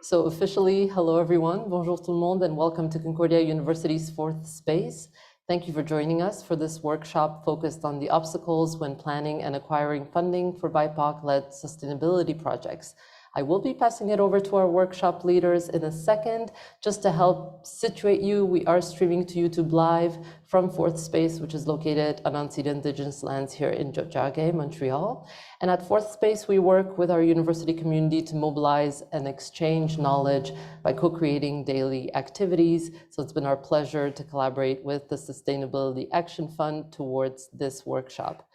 So officially, hello everyone, bonjour tout le monde, and welcome to Concordia University's fourth space. Thank you for joining us for this workshop focused on the obstacles when planning and acquiring funding for BIPOC-led sustainability projects. I will be passing it over to our workshop leaders in a second. Just to help situate you, we are streaming to YouTube Live from Fourth Space, which is located on unceded Indigenous lands here in Tiohtià:ke, Montreal. And at Fourth Space, we work with our university community to mobilize and exchange knowledge by co-creating daily activities. So it's been our pleasure to collaborate with the Sustainability Action Fund towards this workshop.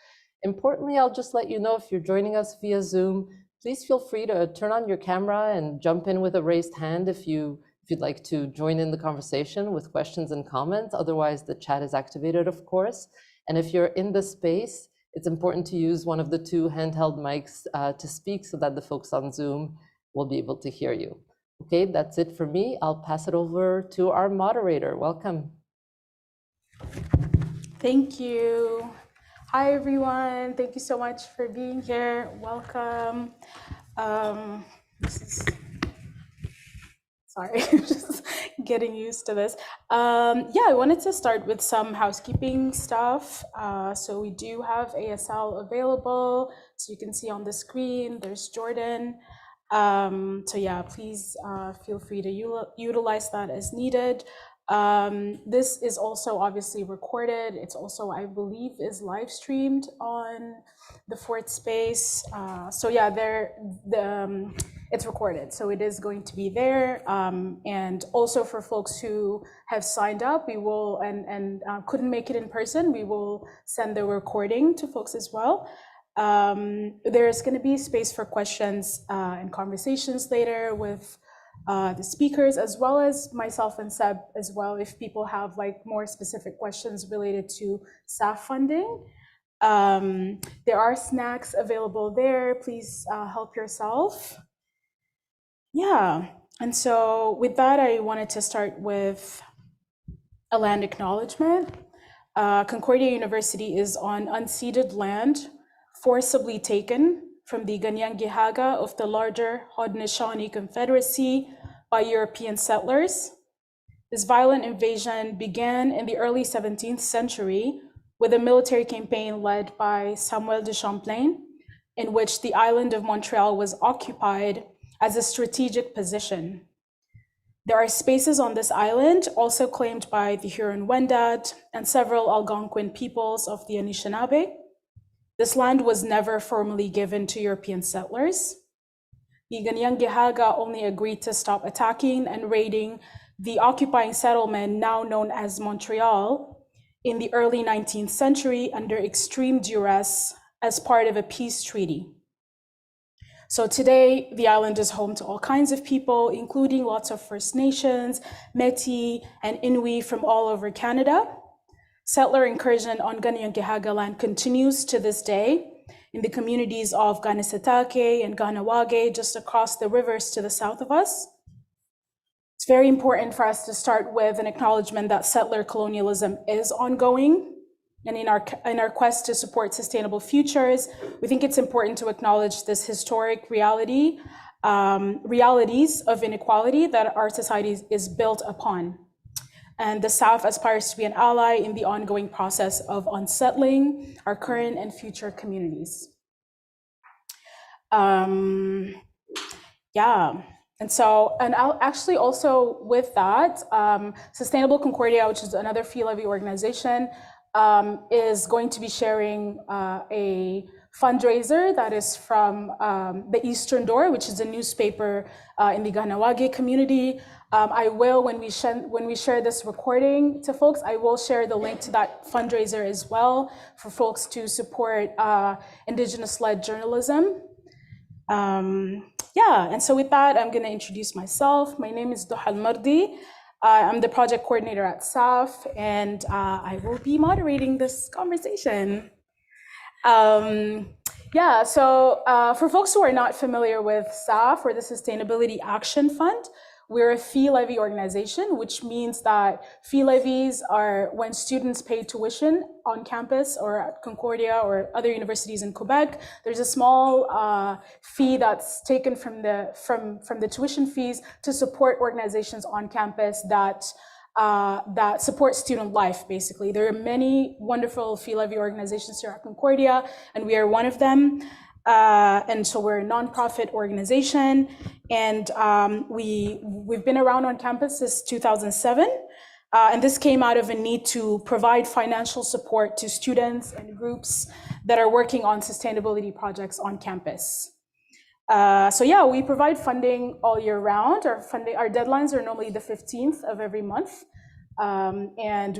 Importantly, I'll just let you know if you're joining us via Zoom, please feel free to turn on your camera and jump in with a raised hand if you'd like to join in the conversation with questions and comments. Otherwise, the chat is activated, of course. And if you're in the space, it's important to use one of the two handheld mics to speak so that the folks on Zoom will be able to hear you. Okay, that's it for me. I'll pass it over to our moderator. Welcome. Thank you. Hi, everyone. Thank you so much for being here. Welcome. Sorry, just getting used to this. Yeah, I wanted to start with some housekeeping stuff. So we do have ASL available. So you can see on the screen, there's Jordan. So yeah, please feel free to utilize that as needed. This is also obviously recorded. It's also, I believe, is live streamed on the Fourth Space. So yeah, it's recorded, so it is going to be there. And also for folks who have signed up, we will and couldn't make it in person, we will send the recording to folks as well. There's going to be space for questions and conversations later with the speakers, as well as myself and Seb as well, if people have like more specific questions related to SAF funding. There are snacks available there. Please help yourself. Yeah, and so with that, I wanted to start with a land acknowledgement. Concordia University is on unceded land forcibly taken from the Ganyangihaga of the larger Haudenosaunee Confederacy by European settlers. This violent invasion began in the early 17th century with a military campaign led by Samuel de Champlain, in which the island of Montreal was occupied as a strategic position. There are spaces on this island also claimed by the Huron-Wendat and several Algonquin peoples of the Anishinaabe. This land was never formally given to European settlers. The Ganyangihaga only agreed to stop attacking and raiding the occupying settlement now known as Montreal in the early 19th century under extreme duress as part of a peace treaty. So today, the island is home to all kinds of people, including lots of First Nations, Métis, and Inuit from all over Canada. Settler incursion on Ganyangihaga land continues to this day in the communities of Kanesatake and Kahnawake, just across the rivers to the south of us. It's very important for us to start with an acknowledgement that settler colonialism is ongoing. And in our quest to support sustainable futures, we think it's important to acknowledge this historic realities of inequality that our society is built upon. And the South aspires to be an ally in the ongoing process of unsettling our current and future communities. Yeah, and I'll actually also with that, Sustainable Concordia, which is another fee levy organization, is going to be sharing a fundraiser that is from the Eastern Door, which is a newspaper in the Kahnawake community. I will, when we share this recording to folks, I will share the link to that fundraiser as well for folks to support Indigenous-led journalism. Yeah, and so with that, I'm going to introduce myself. My name is Duha Al-Mardi. I'm the project coordinator at SAF, and I will be moderating this conversation. Yeah, so for folks who are not familiar with SAF, or the Sustainability Action Fund, We're a fee levy organization, which means that fee levies are when students pay tuition on campus or at Concordia or other universities in Quebec. There's a small fee that's taken from the tuition fees to support organizations on campus that support student life, basically. There are many wonderful fee levy organizations here at Concordia, and we are one of them. And so we're a nonprofit organization, and we've been around on campus since 2007. And this came out of a need to provide financial support to students and groups that are working on sustainability projects on campus. So yeah, we provide funding all year round. Our deadlines are normally the 15th of every month. And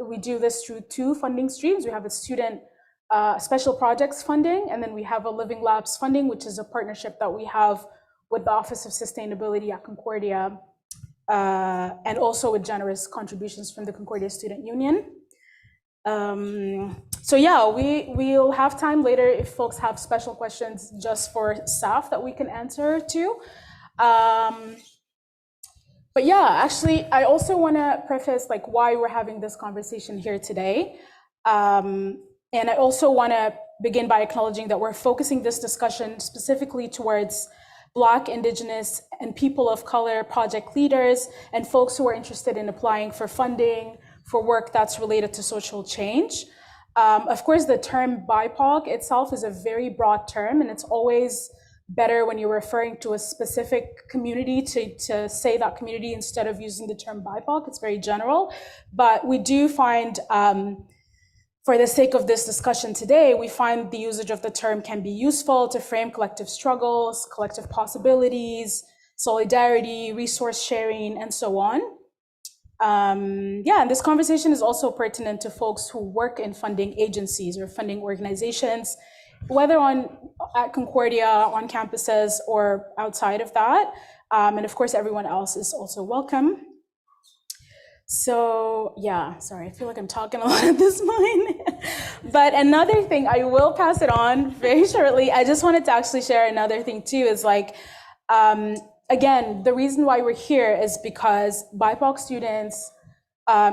we do this through two funding streams. We have a student special projects funding, and then we have a Living Labs funding, which is a partnership that we have with the Office of Sustainability at Concordia, and also with generous contributions from the Concordia Student Union. So yeah, we'll have time later if folks have special questions just for SAF that we can answer to. But yeah, actually, I also want to preface like why we're having this conversation here today. And I also want to begin by acknowledging that we're focusing this discussion specifically towards Black, Indigenous, and people of color project leaders and folks who are interested in applying for funding for work that's related to social change. Of course, the term BIPOC itself is a very broad term, and it's always better when you're referring to a specific community to say that community instead of using the term BIPOC. It's very general, but we do find, for the sake of this discussion today, we find the usage of the term can be useful to frame collective struggles, collective possibilities, solidarity, resource sharing, and so on. Yeah, and this conversation is also pertinent to folks who work in funding agencies or funding organizations, whether at Concordia, on campuses, or outside of that. And of course, everyone else is also welcome. So yeah, sorry, I feel like I'm talking a lot at this point. But another thing, I will pass it on very shortly. I just wanted to actually share another thing too, is like, again, the reason why we're here is because BIPOC students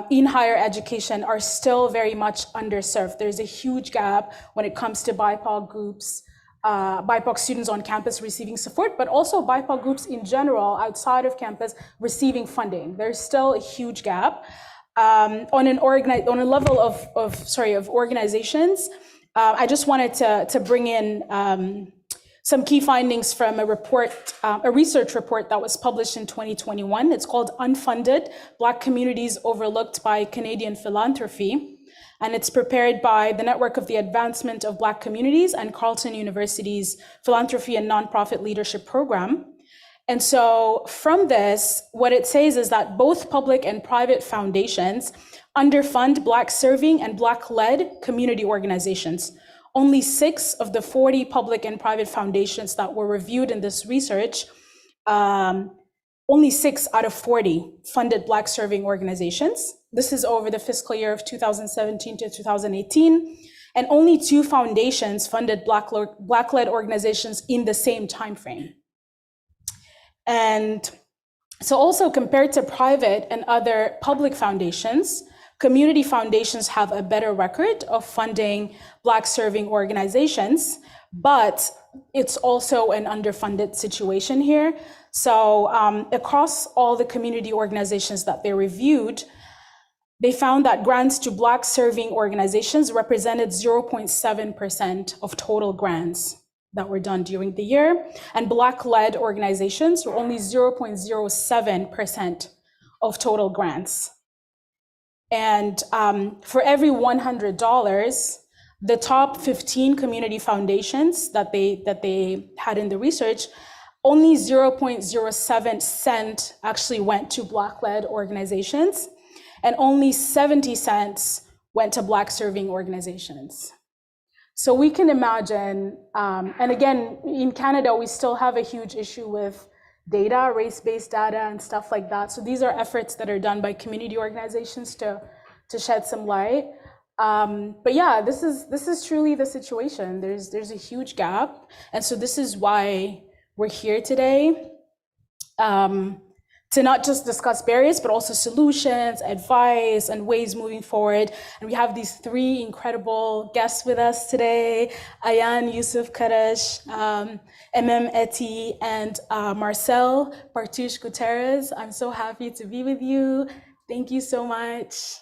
in higher education are still very much underserved. There's a huge gap when it comes to BIPOC groups, BIPOC students on campus receiving support, but also BIPOC groups in general outside of campus receiving funding. There's still a huge gap. On a level of organizations. I just wanted to bring in some key findings from a report, a research report that was published in 2021. It's called Unfunded Black Communities Overlooked by Canadian Philanthropy. And it's prepared by the Network of the Advancement of Black Communities and Carleton University's Philanthropy and Nonprofit Leadership Program. And so from this, what it says is that both public and private foundations underfund Black serving and Black-led community organizations. Only 6 of the 40 public and private foundations that were reviewed in this research, only 6 out of 40 funded Black serving organizations. This is over the fiscal year of 2017 to 2018. And only 2 foundations funded Black-led organizations in the same timeframe. And so also compared to private and other public foundations, community foundations have a better record of funding Black serving organizations, but it's also an underfunded situation here. So across all the community organizations that they reviewed, they found that grants to Black serving organizations represented 0.7% of total grants that were done during the year, and Black-led organizations were only 0.07% of total grants. And for every $100, the top 15 community foundations that they had in the research, only 0.07 cent actually went to Black-led organizations, and only 70 cents went to Black serving organizations. So we can imagine, and again, in Canada, we still have a huge issue with data, race-based data and stuff like that. So these are efforts that are done by community organizations to shed some light. But yeah, this is truly the situation. There's a huge gap. And so this is why we're here today. to not just discuss barriers, but also solutions, advice, and ways moving forward. And we have these three incredible guests with us today: Ayan Yousof, Emem Etti, and Marcelle Partouche Guitterez. I'm so happy to be with you. Thank you so much.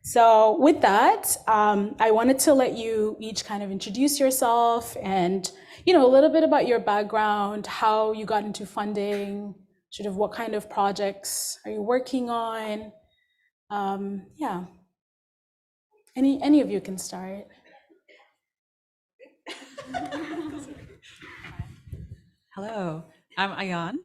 So with that, I wanted to let you each kind of introduce yourself and, a little bit about your background, how you got into funding, sort of what kind of projects are you working on? Yeah, any of you can start. Hello, I'm Ayan.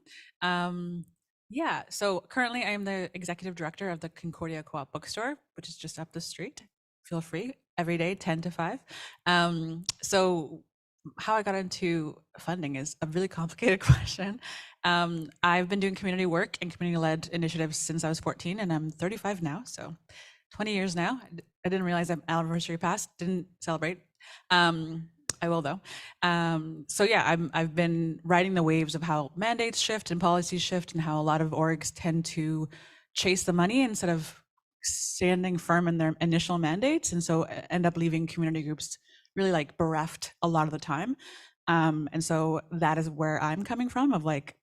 So currently I am the executive director of the Concordia Co-op bookstore, which is just up the street. Feel free, every day, 10 to 5. So how I got into funding is a really complicated question. I've been doing community work and community-led initiatives since I was 14, and I'm 35 now, so 20 years now. I didn't realize that anniversary passed, didn't celebrate. I will though. I've been riding the waves of how mandates shift and policies shift and how a lot of orgs tend to chase the money instead of standing firm in their initial mandates, and so end up leaving community groups really like bereft a lot of the time. And so that is where I'm coming from, of like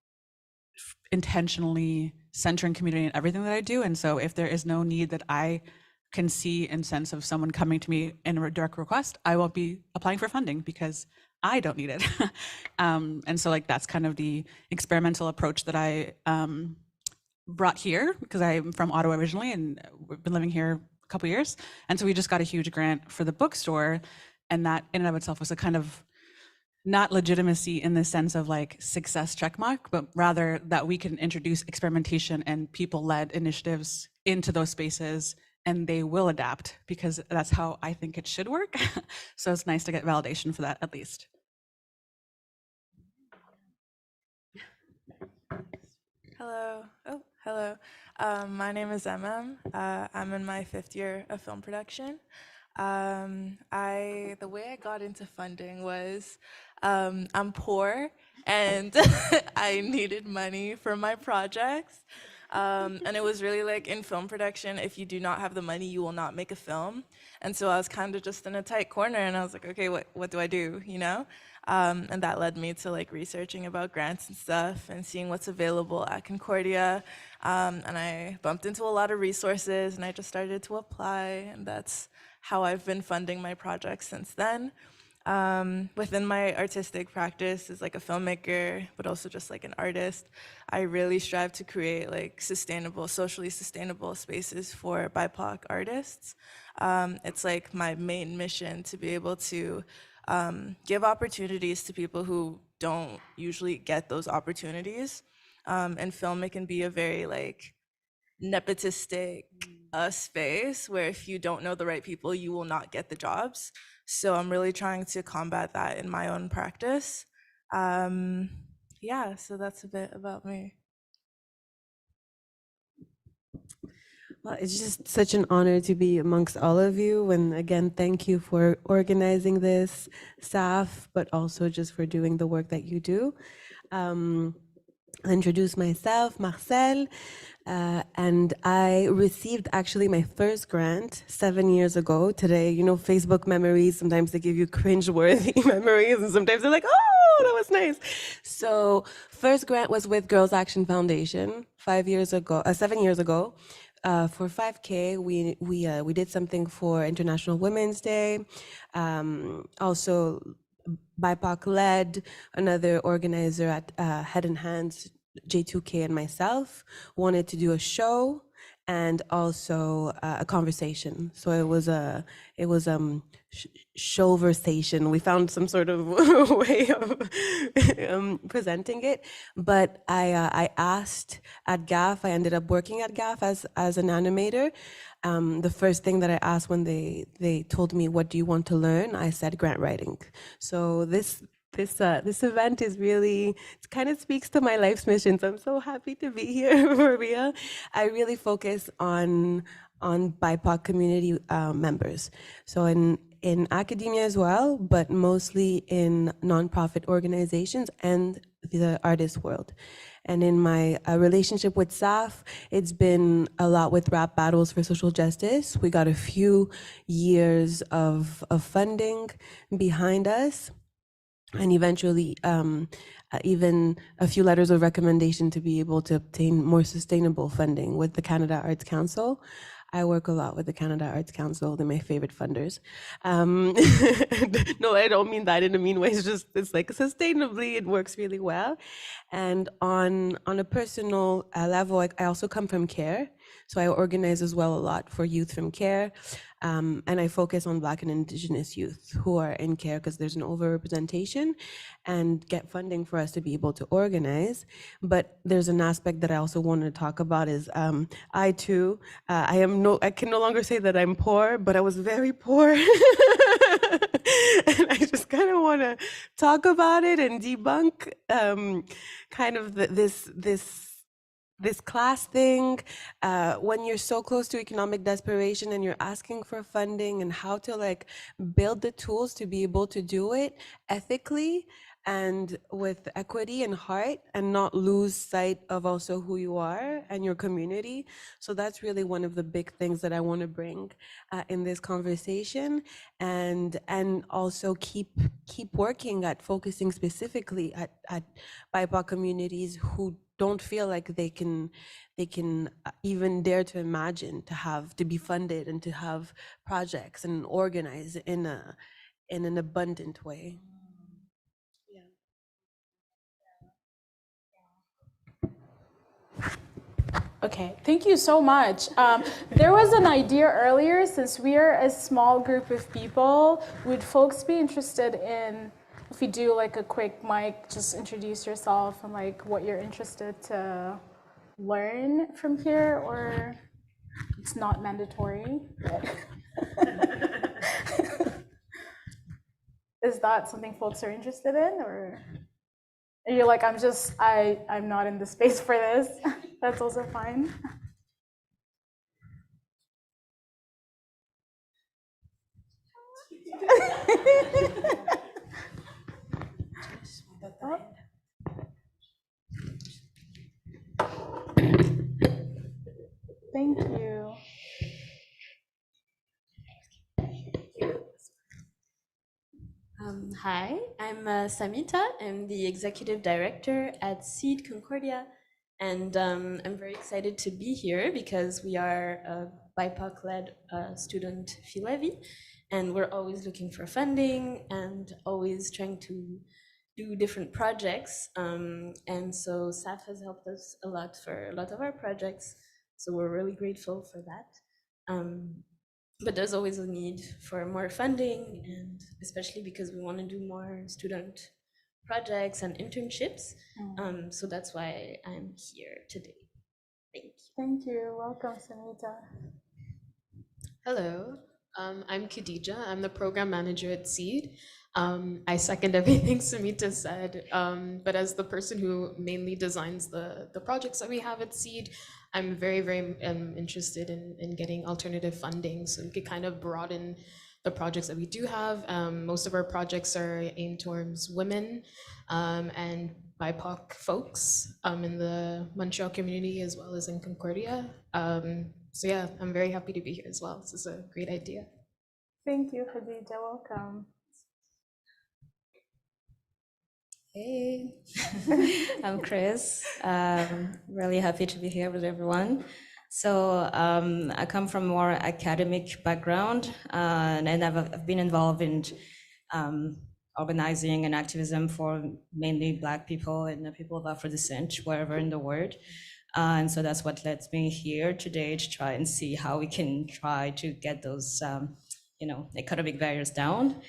intentionally centering community in everything that I do. And so if there is no need that I can see and sense of someone coming to me in a direct request, I won't be applying for funding because I don't need it. And so like that's kind of the experimental approach that I brought here, because I'm from Ottawa originally and we've been living here a couple of years. And so we just got a huge grant for the bookstore, and that in and of itself was a kind of not legitimacy in the sense of like success checkmark, but rather that we can introduce experimentation and people-led initiatives into those spaces, and they will adapt, because that's how I think it should work. So it's nice to get validation for that, at least. Hello. Hello. My name is Emem. I'm in my 5th year of film production. The way I got into funding was I'm poor and I needed money for my projects. And it was really like in film production, if you do not have the money, you will not make a film. And so I was kind of just in a tight corner, and I was like, okay, what do I do, And that led me to like researching about grants and stuff and seeing what's available at Concordia. And I bumped into a lot of resources, and I just started to apply, and that's how I've been funding my projects since then. Within my artistic practice as like a filmmaker, but also just like an artist, I really strive to create like socially sustainable spaces for BIPOC artists. It's like my main mission to be able to give opportunities to people who don't usually get those opportunities. And film, it can be a very like nepotistic space where if you don't know the right people, you will not get the jobs. So I'm really trying to combat that in my own practice. So that's a bit about me. Well, it's just such an honor to be amongst all of you. And again, thank you for organizing this, SAF, but also just for doing the work that you do. I'll introduce myself, Marcelle, and I received actually my first grant 7 years ago. Today, Facebook memories, sometimes they give you cringe-worthy memories, and sometimes they're like, oh, that was nice. So first grant was with Girls Action Foundation 7 years ago. For 5K, we did something for International Women's Day. Also, BIPOC-led, another organizer at Head and Hands, J2K, and myself wanted to do a show and also a conversation. So it was showversation. We found some sort of way of presenting it. But I asked at GAF. I ended up working at GAF as an animator. The first thing that I asked when they told me, what do you want to learn? I said grant writing. So this event is really, it kind of speaks to my life's mission. So I'm so happy to be here, for real. I really focus on BIPOC community members. So in academia as well, but mostly in nonprofit organizations and the artist world. And in my relationship with SAF, it's been a lot with rap battles for social justice. We got a few years of funding behind us, and eventually even a few letters of recommendation to be able to obtain more sustainable funding with the Canada Arts Council. I work a lot with the Canada Arts Council. They're my favorite funders. No, I don't mean that in a mean way. It's like sustainably, it works really well. And on a personal level, I also come from CARE. So I organize as well a lot for youth from CARE. And I focus on Black and Indigenous youth who are in CARE because there's an overrepresentation, and get funding for us to be able to organize. But there's an aspect that I also wanted to talk about is I too, I can no longer say that I'm poor, but I was very poor. And I just kind of want to talk about it and debunk kind of this class thing, when you're so close to economic desperation and you're asking for funding, and how to like build the tools to be able to do it ethically and with equity and heart, and not lose sight of also who you are and your community. So that's really one of the big things that I want to bring in this conversation, and also keep working at focusing specifically at BIPOC communities who don't feel like they can even dare to imagine to be funded and to have projects and organize in an abundant way. Okay, thank you so much. There was an idea earlier, since we are a small group of people, would folks be interested in, if we do like a quick mic, just introduce yourself and like what you're interested to learn from here, or it's not mandatory. Is that something folks are interested in, or are you like, I'm not in the space for this? That's also fine. Thank you. Hi, I'm Samita. I'm the executive director at SEED Concordia, and I'm very excited to be here because we are a BIPOC-led student fee levy, and we're always looking for funding and always trying to do different projects. And so SAF has helped us a lot for a lot of our projects, so we're really grateful for that. But there's always a need for more funding, and especially because we want to do more student projects and internships. So that's why I'm here today. Thank you. Thank you. Welcome, Samita. Hello, I'm Khadija. I'm the program manager at SEED. I second everything Samita said, but as the person who mainly designs the projects that we have at SEED, I'm very, very interested in getting alternative funding so we could kind of broaden the projects that we do have. Most of our projects are aimed towards women and BIPOC folks in the Montreal community as well as in Concordia. So yeah, I'm very happy to be here as well. This is a great idea. Thank you, Khadija. Welcome. Hey, I'm Chris. Really happy to be here with everyone. So I come from a more academic background, and I've been involved in organizing and activism for mainly Black people and the people of Afro descent, wherever in the world. And so that's what led me here today to try and see how we can try to get those, economic barriers down.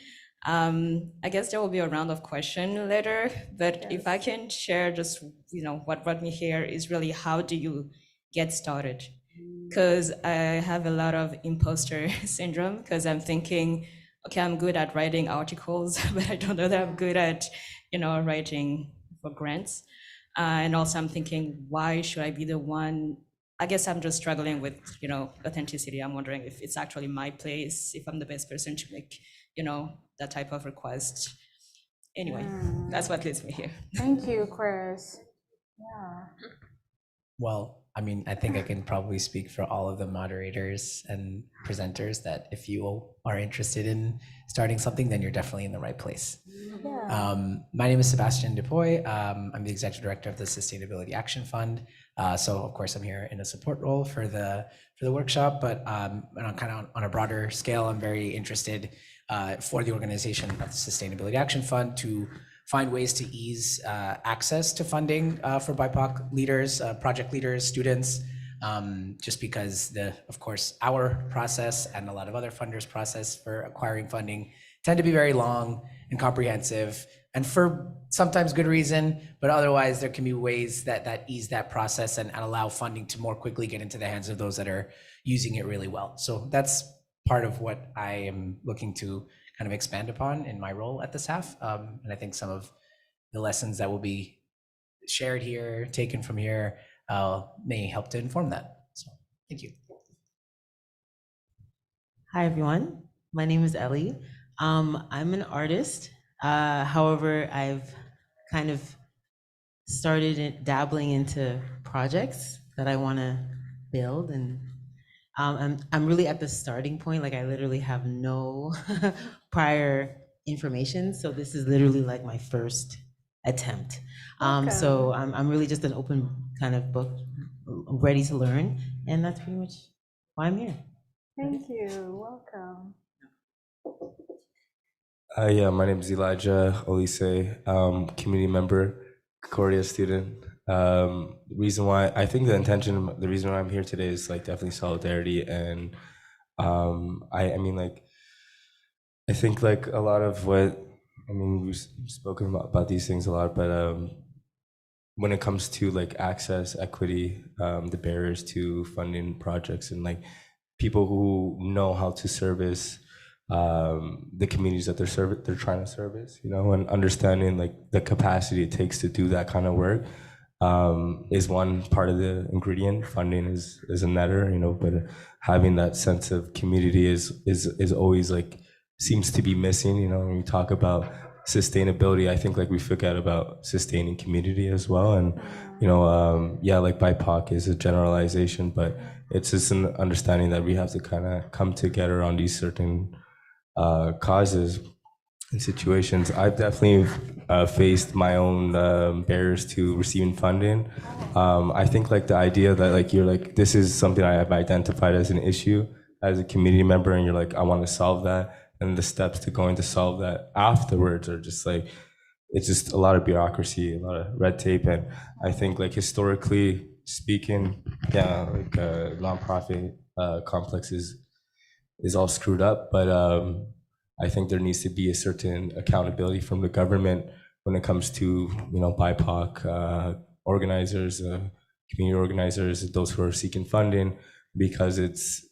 I guess there will be a round of question later, but if I can share just, what brought me here is really how do you get started? Because I have a lot of imposter syndrome, because I'm thinking, okay, I'm good at writing articles, but I don't know that I'm good at, writing for grants. And also I'm thinking, why should I be the one? I guess I'm just struggling with, authenticity. I'm wondering if it's actually my place, if I'm the best person to make, that type of request. Anyway, that's what leads me here. Thank you, Chris. Yeah. Well, I mean, I think I can probably speak for all of the moderators and presenters that if you are interested in starting something, then you're definitely in the right place. Yeah. My name is Sebastian Dupoy. I'm the executive director of the Sustainability Action Fund. So of course I'm here in a support role for the workshop, but on a broader scale, I'm very interested for the organization of the Sustainability Action Fund to find ways to ease access to funding for BIPOC leaders, project leaders, students, just because of course, our process and a lot of other funders' process for acquiring funding tend to be very long and comprehensive, and for sometimes good reason, but otherwise there can be ways that ease that process and allow funding to more quickly get into the hands of those that are using it really well. So that's part of what I am looking to kind of expand upon in my role at the SAF. And I think some of the lessons that will be shared here, taken from here, may help to inform that. So thank you. Hi, everyone. My name is Ellie. I'm an artist. However, I've kind of started dabbling into projects that I want to build, and I'm really at the starting point. Like, I literally have no prior information, so this is literally like my first attempt. So I'm really just an open kind of book, ready to learn, and that's pretty much why I'm here. Thank you. Welcome. Yeah, my name is Elijah Olise, community member, Concordia student. The reason why the reason why I'm here today is like definitely solidarity, and I mean, like, I think like a lot of we've spoken about these things a lot, but when it comes to like access, equity, the barriers to funding projects, and like people who know how to service the communities that they're trying to service, and understanding like the capacity it takes to do that kind of work is one part of the ingredient. Funding is a netter, but having that sense of community is always like seems to be missing. When we talk about sustainability, I think like we forget about sustaining community as well. And like BIPOC is a generalization, but it's just an understanding that we have to kind of come together on these certain causes and situations. I've definitely faced my own barriers to receiving funding. I think like the idea that like you're like, this is something I have identified as an issue as a community member, and you're like, I want to solve that, and the steps to going to solve that afterwards are just like, it's just a lot of bureaucracy, a lot of red tape. And I think like historically speaking, nonprofit complex is all screwed up, but I think there needs to be a certain accountability from the government when it comes to BIPOC organizers, community organizers, those who are seeking funding, because it's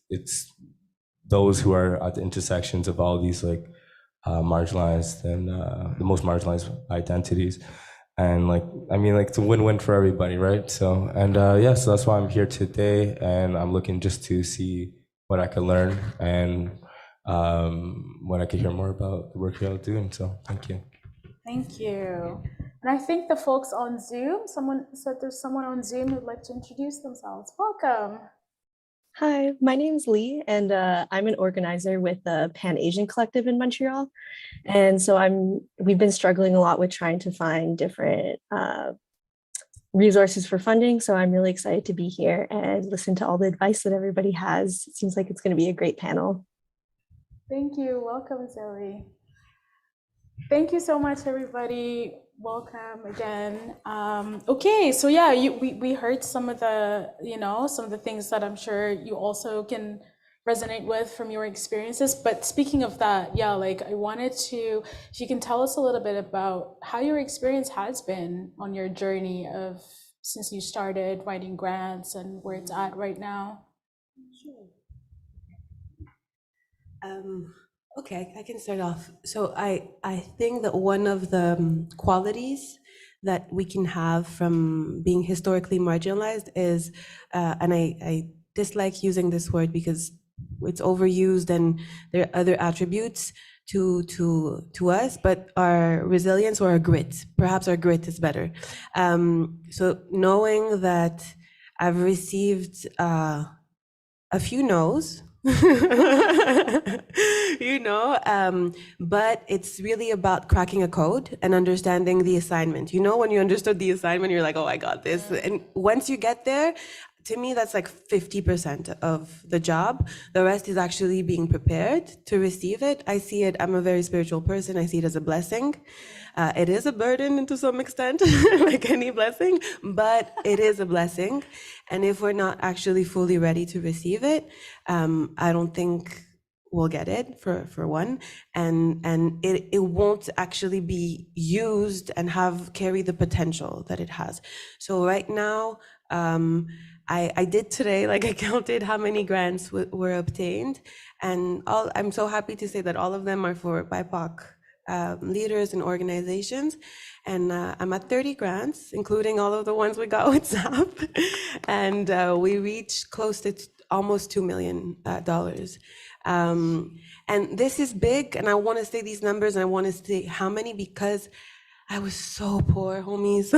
those who are at the intersections of all these like marginalized and the most marginalized identities. And like, I mean, like, it's a win-win for everybody, right? So, and so that's why I'm here today, and I'm looking just to see what I can learn and what I can hear more about the work y'all doing. So, thank you. Thank you. And I think the folks on Zoom, someone said there's someone on Zoom who'd like to introduce themselves. Welcome. Hi, my name's Lee, and I'm an organizer with the Pan Asian Collective in Montreal. And so we've been struggling a lot with trying to find different resources for funding. So I'm really excited to be here and listen to all the advice that everybody has. It seems like it's going to be a great panel. Thank you. Welcome, Zoe. Thank you so much, everybody. Welcome again. Okay, so yeah, we heard some of the things that I'm sure you also can resonate with from your experiences. But speaking of that, yeah, like I wanted to, if you can tell us a little bit about how your experience has been on your journey of since you started writing grants and where it's at right now. Sure. Okay, I can start off. So I think that one of the qualities that we can have from being historically marginalized is, and I dislike using this word because it's overused and there are other attributes to us, but our resilience or our grit. Perhaps our grit is better. So knowing that I've received a few no's, but it's really about cracking a code and understanding the assignment. When you understood the assignment, you're like, oh, I got this. And once you get there, to me, that's like 50% of the job. The rest is actually being prepared to receive it. I see it, I'm a very spiritual person. I see it as a blessing. It is a burden to some extent, like any blessing, but it is a blessing. And if we're not actually fully ready to receive it, I don't think we'll get it for one. And it won't actually be used and carry the potential that it has. So right now, I did today, I counted how many grants were obtained, and I'm so happy to say that all of them are for BIPOC leaders and organizations, and I'm at 30 grants, including all of the ones we got with SAF, and we reached close to almost $2 million. And this is big, and I want to say these numbers, and I want to say how many, because I was so poor, homies.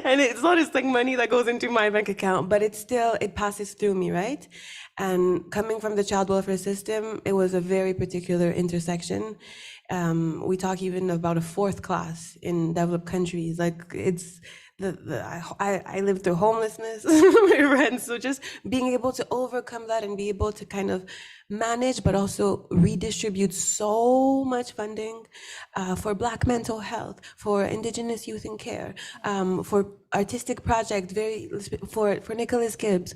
And it's not just money that goes into my bank account, but it passes through me, right? And coming from the child welfare system, it was a very particular intersection. We talk even about a fourth class in developed countries. It's I lived through homelessness, rent. So just being able to overcome that and be able to kind of manage, but also redistribute so much funding for Black mental health, for Indigenous youth in care, for artistic project, for Nicholas Gibbs,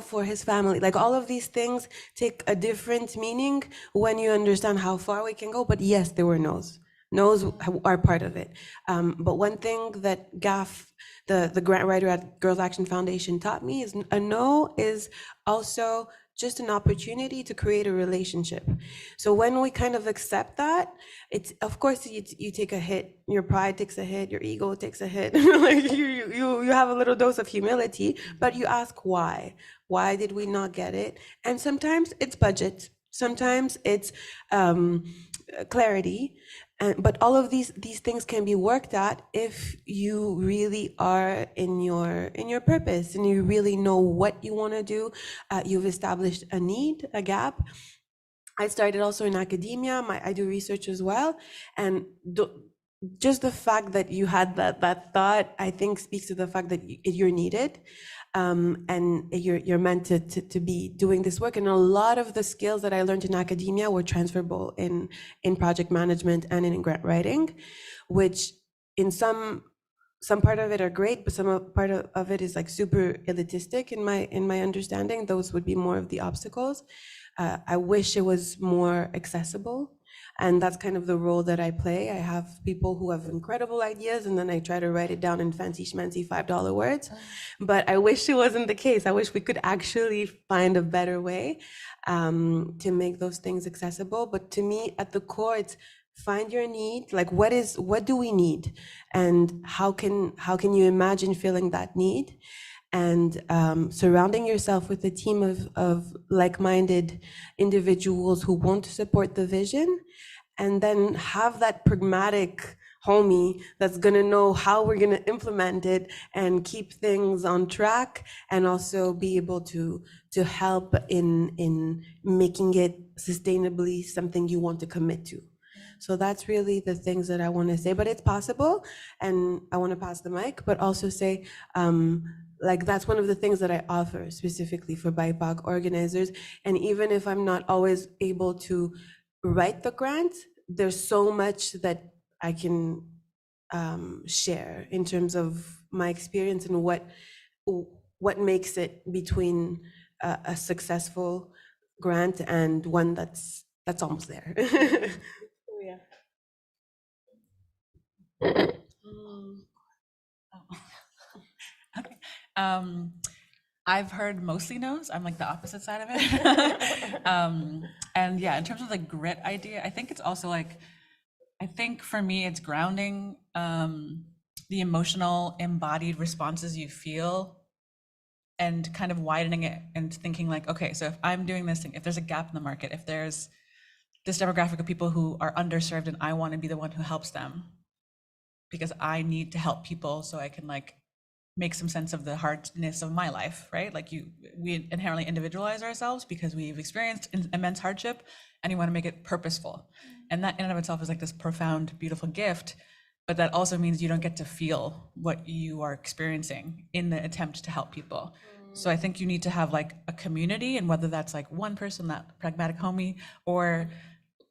for his family. All of these things take a different meaning when you understand how far we can go. But yes, there were no's. No's are part of it. But one thing that GAF, the grant writer at Girls Action Foundation, taught me is a no is also just an opportunity to create a relationship. So when we kind of accept that, it's, of course, you take a hit, your pride takes a hit, your ego takes a hit, you have a little dose of humility, but you ask why. Why did we not get it? And sometimes it's budget, sometimes it's clarity. But all of these things can be worked at if you really are in your purpose and you really know what you want to do. You've established a need, a gap. I started also in academia. I do research as well, and just the fact that you had that thought, I think, speaks to the fact that you're needed. And you're meant to be doing this work. And a lot of the skills that I learned in academia were transferable in project management and in grant writing, which in some part of it are great, but some part of it is super elitistic in my understanding. Those would be more of the obstacles. I wish it was more accessible. And that's kind of the role that I play. I have people who have incredible ideas, and then I try to write it down in fancy schmancy $5 words. But I wish it wasn't the case. I wish we could actually find a better way to make those things accessible. But to me, at the core, it's find your need. What do we need? And how can you imagine filling that need? And surrounding yourself with a team of like-minded individuals who want to support the vision, and then have that pragmatic homie that's gonna know how we're gonna implement it and keep things on track, and also be able to help in making it sustainably something you want to commit to. So that's really the things that I want to say, but it's possible. And I want to pass the mic, but also say, that's one of the things that I offer specifically for BIPOC organizers. And even if I'm not always able to write the grant, there's so much that I can share in terms of my experience and what makes it between a successful grant and one that's almost there. Okay. I've heard mostly no's. I'm the opposite side of it. And yeah, in terms of the grit idea, I think it's also I think for me, it's grounding the emotional embodied responses you feel and kind of widening it and thinking okay, so if I'm doing this thing, if there's a gap in the market, if there's this demographic of people who are underserved, and I want to be the one who helps them because I need to help people so I can like make some sense of the hardness of my life, right? Like we inherently individualize ourselves because we've experienced immense hardship, and you want to make it purposeful. And that in and of itself is like this profound, beautiful gift, but that also means you don't get to feel what you are experiencing in the attempt to help people. So I think you need to have like a community, and whether that's like one person, that pragmatic homie, or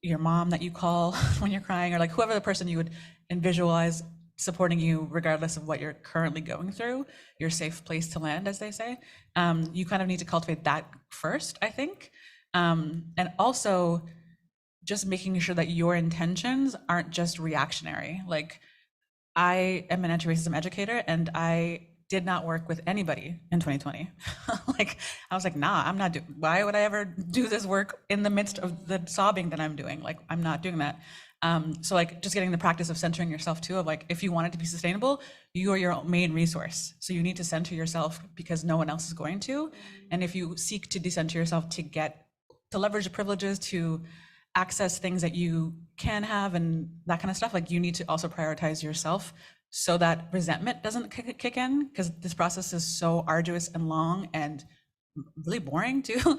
your mom that you call when you're crying, or like whoever the person you would visualize supporting you regardless of what you're currently going through, your safe place to land, as they say. You kind of need to cultivate that first, I think. And also just making sure that your intentions aren't just reactionary. Like, I am an anti-racism educator, and I did not work with anybody in 2020. Like, I was like, nah, I'm not doing, why would I ever do this work in the midst of the sobbing that I'm doing? Like, I'm not doing that. So like just getting the practice of centering yourself too, of like, if you want it to be sustainable, you are your main resource. So you need to center yourself because no one else is going to. And if you seek to decenter yourself to leverage the privileges, to access things that you can have and that kind of stuff, like you need to also prioritize yourself so that resentment doesn't kick in, because this process is so arduous and long and really boring too,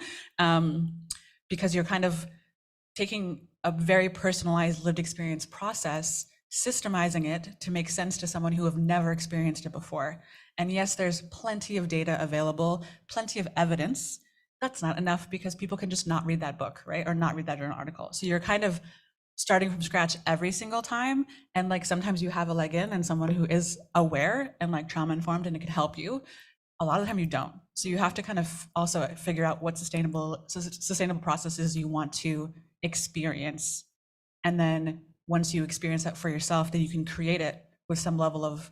because you're kind of taking a very personalized lived experience process, systemizing it to make sense to someone who have never experienced it before. And yes, there's plenty of data available, plenty of evidence. That's not enough because people can just not read that book, right? Or not read that journal article. So you're kind of starting from scratch every single time. And like sometimes you have a leg in and someone who is aware and like trauma informed and it can help you. A lot of the time you don't. So you have to kind of also figure out what sustainable processes you want to experience. And then once you experience that for yourself, then you can create it with some level of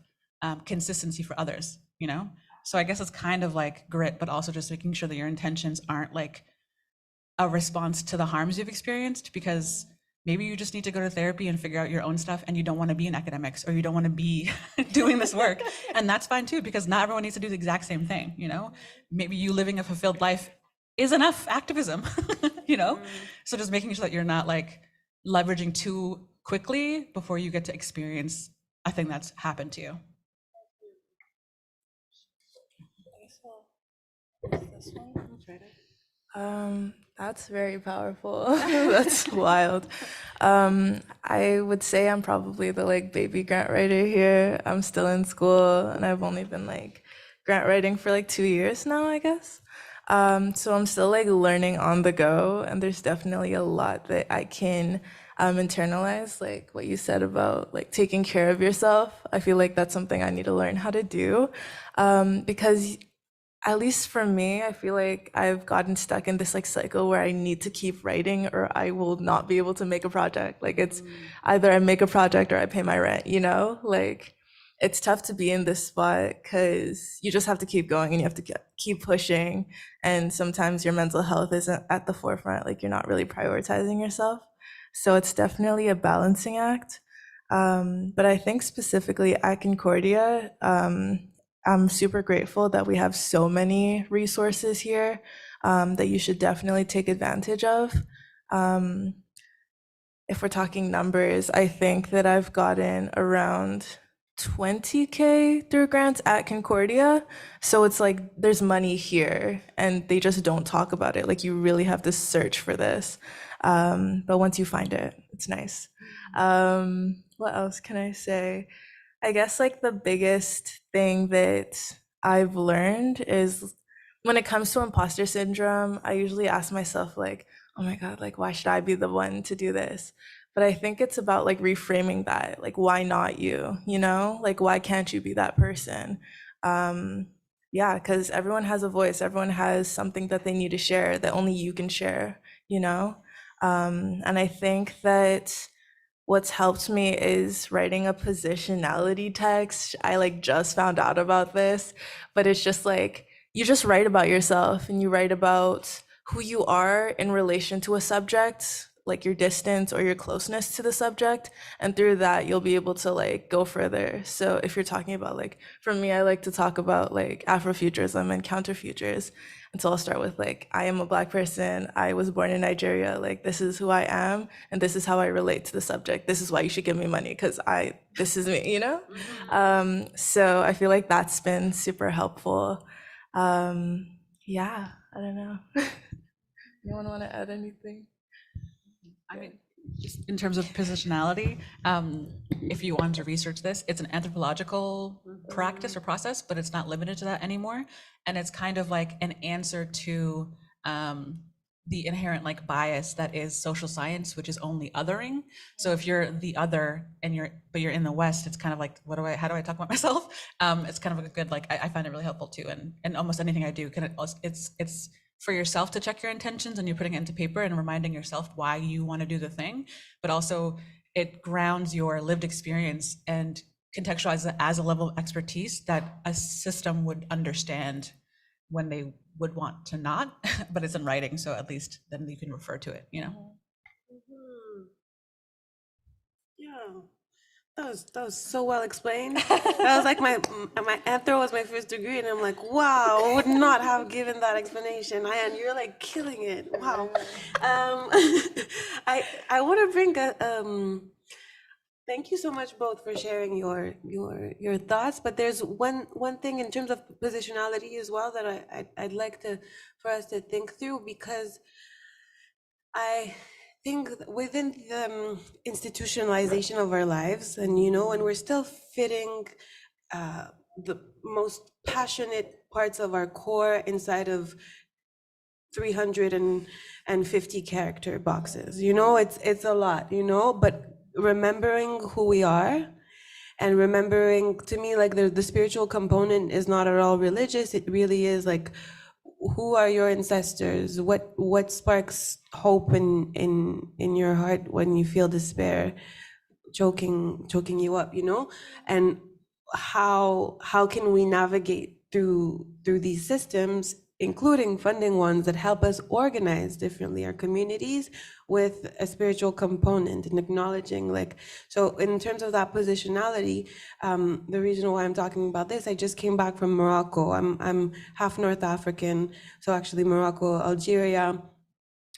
consistency for others, you know? So I guess it's kind of like grit, but also just making sure that your intentions aren't like a response to the harms you've experienced, because maybe you just need to go to therapy and figure out your own stuff, and you don't want to be in academics, or you don't want to be doing this work. And that's fine too, because not everyone needs to do the exact same thing, you know? Maybe you living a fulfilled life is enough activism, you know? So just making sure that you're not like leveraging too quickly before you get to experience a thing that's happened to you. That's very powerful. That's wild. I would say I'm probably the like baby grant writer here. I'm still in school and I've only been like grant writing for like 2 years now, I guess. So I'm still like learning on the go, and there's definitely a lot that I can internalize, like what you said about like taking care of yourself. I feel like that's something I need to learn how to do, because at least for me, I feel like I've gotten stuck in this like cycle where I need to keep writing or I will not be able to make a project. Like it's either I make a project or I pay my rent, you know? Like it's tough to be in this spot because you just have to keep going and you have to keep pushing. And sometimes your mental health isn't at the forefront, like you're not really prioritizing yourself. So it's definitely a balancing act. But I think specifically at Concordia, I'm super grateful that we have so many resources here that you should definitely take advantage of. If we're talking numbers, I think that I've gotten around 20K through grants at Concordia. So it's like there's money here and they just don't talk about it. Like you really have to search for this. But once you find it, it's nice. What else can I say? I guess like the biggest thing that I've learned is when it comes to imposter syndrome, I usually ask myself like, oh my God, like why should I be the one to do this? But I think it's about like reframing that, like why not you, you know? Like why can't you be that person? Yeah, because everyone has a voice, everyone has something that they need to share that only you can share, you know? And I think that what's helped me is writing a positionality text. I like just found out about this, but it's just like, you just write about yourself and you write about who you are in relation to a subject. like your distance or your closeness to the subject, and through that you'll be able to like go further. So if you're talking about, like, for me, I like to talk about like Afrofuturism and counterfutures, and so I'll start with like, I am a Black person, I was born in Nigeria, like this is who I am and this is how I relate to the subject, this is why you should give me money, because this is me, you know. So I feel like that's been super helpful. Yeah, I don't know. Anyone want to add anything? I mean, just in terms of positionality, if you want to research this, it's an anthropological practice or process, but it's not limited to that anymore. And it's kind of like an answer to the inherent like bias that is social science, which is only othering. So if you're the other and you're in the West, it's kind of like, how do I talk about myself? It's kind of a good, like, I find it really helpful too. And almost anything I do it's for yourself to check your intentions, and you're putting it into paper and reminding yourself why you want to do the thing, but also it grounds your lived experience and contextualizes it as a level of expertise that a system would understand when they would want to not, but it's in writing, so at least then you can refer to it, you know? Yeah. That was so well explained. That was like my anthro was my first degree, and I'm like, wow, I would not have given that explanation. Ayan, you're like killing it. Wow. I want to bring a thank you so much both for sharing your thoughts. But there's one thing in terms of positionality as well that I'd like for us to think through, because I think within the institutionalization of our lives, and when we're still fitting the most passionate parts of our core inside of 350 character boxes, it's a lot, but remembering who we are, and remembering, to me, like the spiritual component is not at all religious. It really is like, who are your ancestors? What sparks hope in your heart when you feel despair choking you up, and how can we navigate through these systems, including funding ones that help us organize differently our communities with a spiritual component, and acknowledging, like, so in terms of that positionality, the reason why I'm talking about this, I just came back from Morocco. I'm half North African, so actually Morocco, Algeria,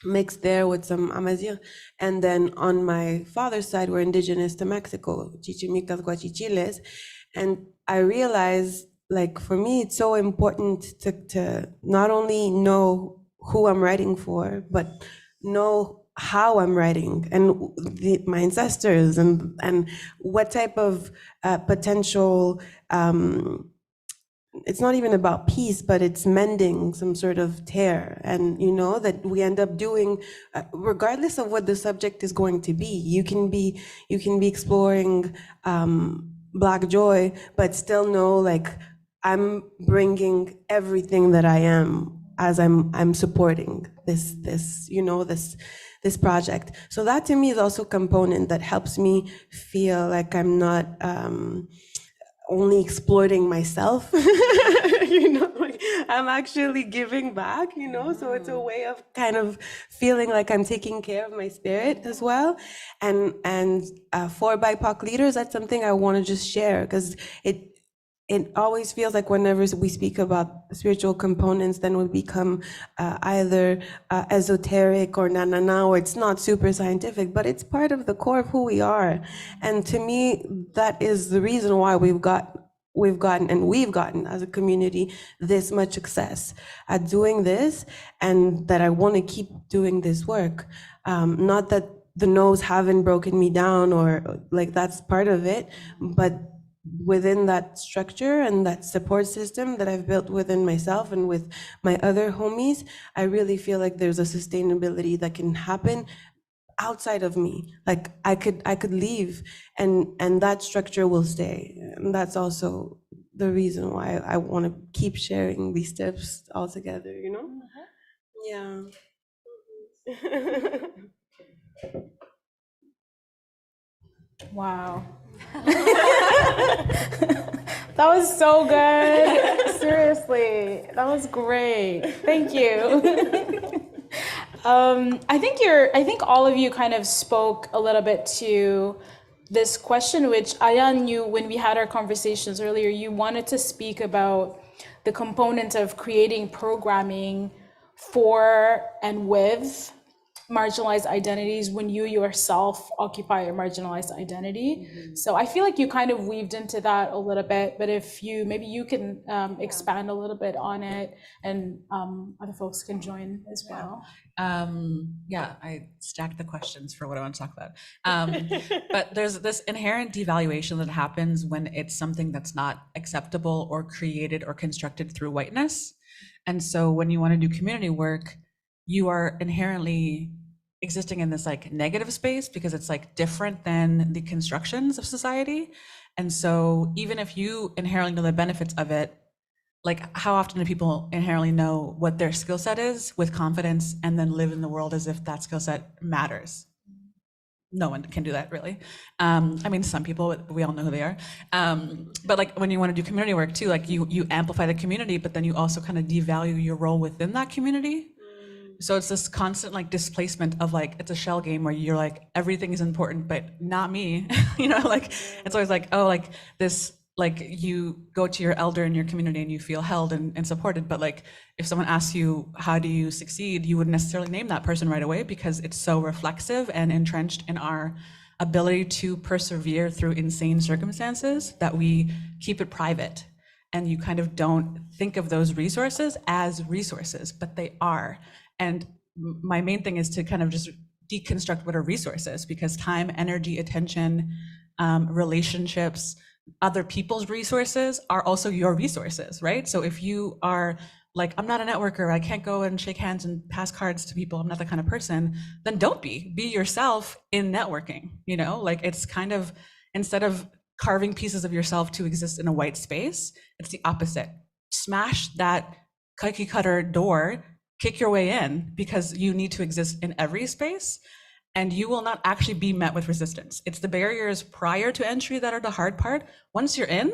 mixed there with some Amazigh, and then on my father's side, we're indigenous to Mexico, Chichimicas, Guachichiles, and I realized, like, for me, it's so important to not only know who I'm writing for, but know how I'm writing, and my ancestors, and what type of potential, it's not even about peace, but it's mending some sort of tear, and that we end up doing, regardless of what the subject is going to be. You can be exploring Black joy, but still know, like, I'm bringing everything that I am as I'm supporting this project. So that, to me, is also a component that helps me feel like I'm not only exploiting myself. Like, I'm actually giving back, so it's a way of kind of feeling like I'm taking care of my spirit as well. And for BIPOC leaders, that's something I want to just share, because it always feels like whenever we speak about spiritual components, then we become either esoteric or na, or it's not super scientific, but it's part of the core of who we are. And to me, that is the reason why we've gotten as a community this much success at doing this, and that I want to keep doing this work. Not that the no's haven't broken me down, or like that's part of it, but within that structure and that support system that I've built within myself and with my other homies, I really feel like there's a sustainability that can happen outside of me. Like, I could leave, and that structure will stay. And that's also the reason why I want to keep sharing these tips all together, Yeah. Wow. That was so good. Seriously, that was great. Thank you. I think all of you kind of spoke a little bit to this question, which Ayan, when we had our conversations earlier, you wanted to speak about the component of creating programming for and with marginalized identities when you yourself occupy a marginalized identity. So I feel like you kind of weaved into that a little bit, but if maybe you can expand a little bit on it, and other folks can join as well. Yeah, I stacked the questions for what I want to talk about. But there's this inherent devaluation that happens when it's something that's not acceptable or created or constructed through whiteness. And so when you want to do community work, you are inherently existing in this like negative space because it's like different than the constructions of society. And so even if you inherently know the benefits of it, like how often do people inherently know what their skill set is with confidence and then live in the world as if that skill set matters? No one can do that really. I mean, some people, we all know who they are. But like when you want to do community work too, like you amplify the community, but then you also kind of devalue your role within that community. So it's this constant like displacement of like, it's a shell game where you're like, everything is important, but not me, you know, like, it's always like, oh, like this, like you go to your elder in your community and you feel held and supported. But like, if someone asks you, how do you succeed? You wouldn't necessarily name that person right away because it's so reflexive and entrenched in our ability to persevere through insane circumstances that we keep it private. And you kind of don't think of those resources as resources, but they are. And my main thing is to kind of just deconstruct what are resources, because time, energy, attention, relationships, other people's resources are also your resources, right? So if you are like, I'm not a networker, I can't go and shake hands and pass cards to people, I'm not that kind of person, then don't be yourself in networking, you know? Like it's kind of, instead of carving pieces of yourself to exist in a white space, it's the opposite. Smash that cookie cutter door, kick your way in, because you need to exist in every space and you will not actually be met with resistance. It's the barriers prior to entry that are the hard part. Once you're in,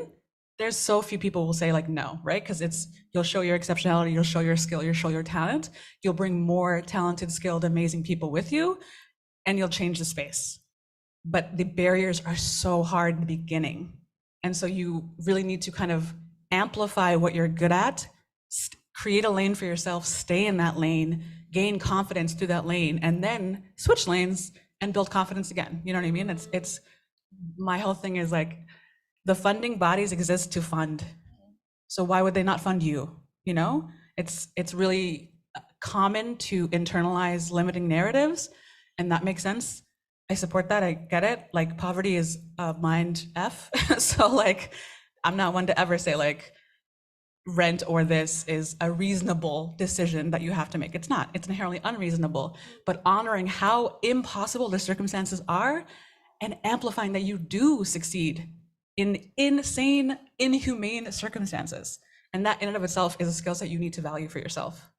there's so few people will say like no, right? Because you'll show your exceptionality, you'll show your skill, you'll show your talent, you'll bring more talented, skilled, amazing people with you, and you'll change the space. But the barriers are so hard in the beginning. And so you really need to kind of amplify what you're good at, create a lane for yourself, stay in that lane, gain confidence through that lane, and then switch lanes and build confidence again. You know what I mean? It's my whole thing is like, the funding bodies exist to fund. So why would they not fund you? You know, it's really common to internalize limiting narratives, and that makes sense. I support that, I get it. Like poverty is a mind F. So like, I'm not one to ever say like, rent or this is a reasonable decision that you have to make. It's not, it's inherently unreasonable, but honoring how impossible the circumstances are and amplifying that you do succeed in insane, inhumane circumstances. And that in and of itself is a skill set you need to value for yourself.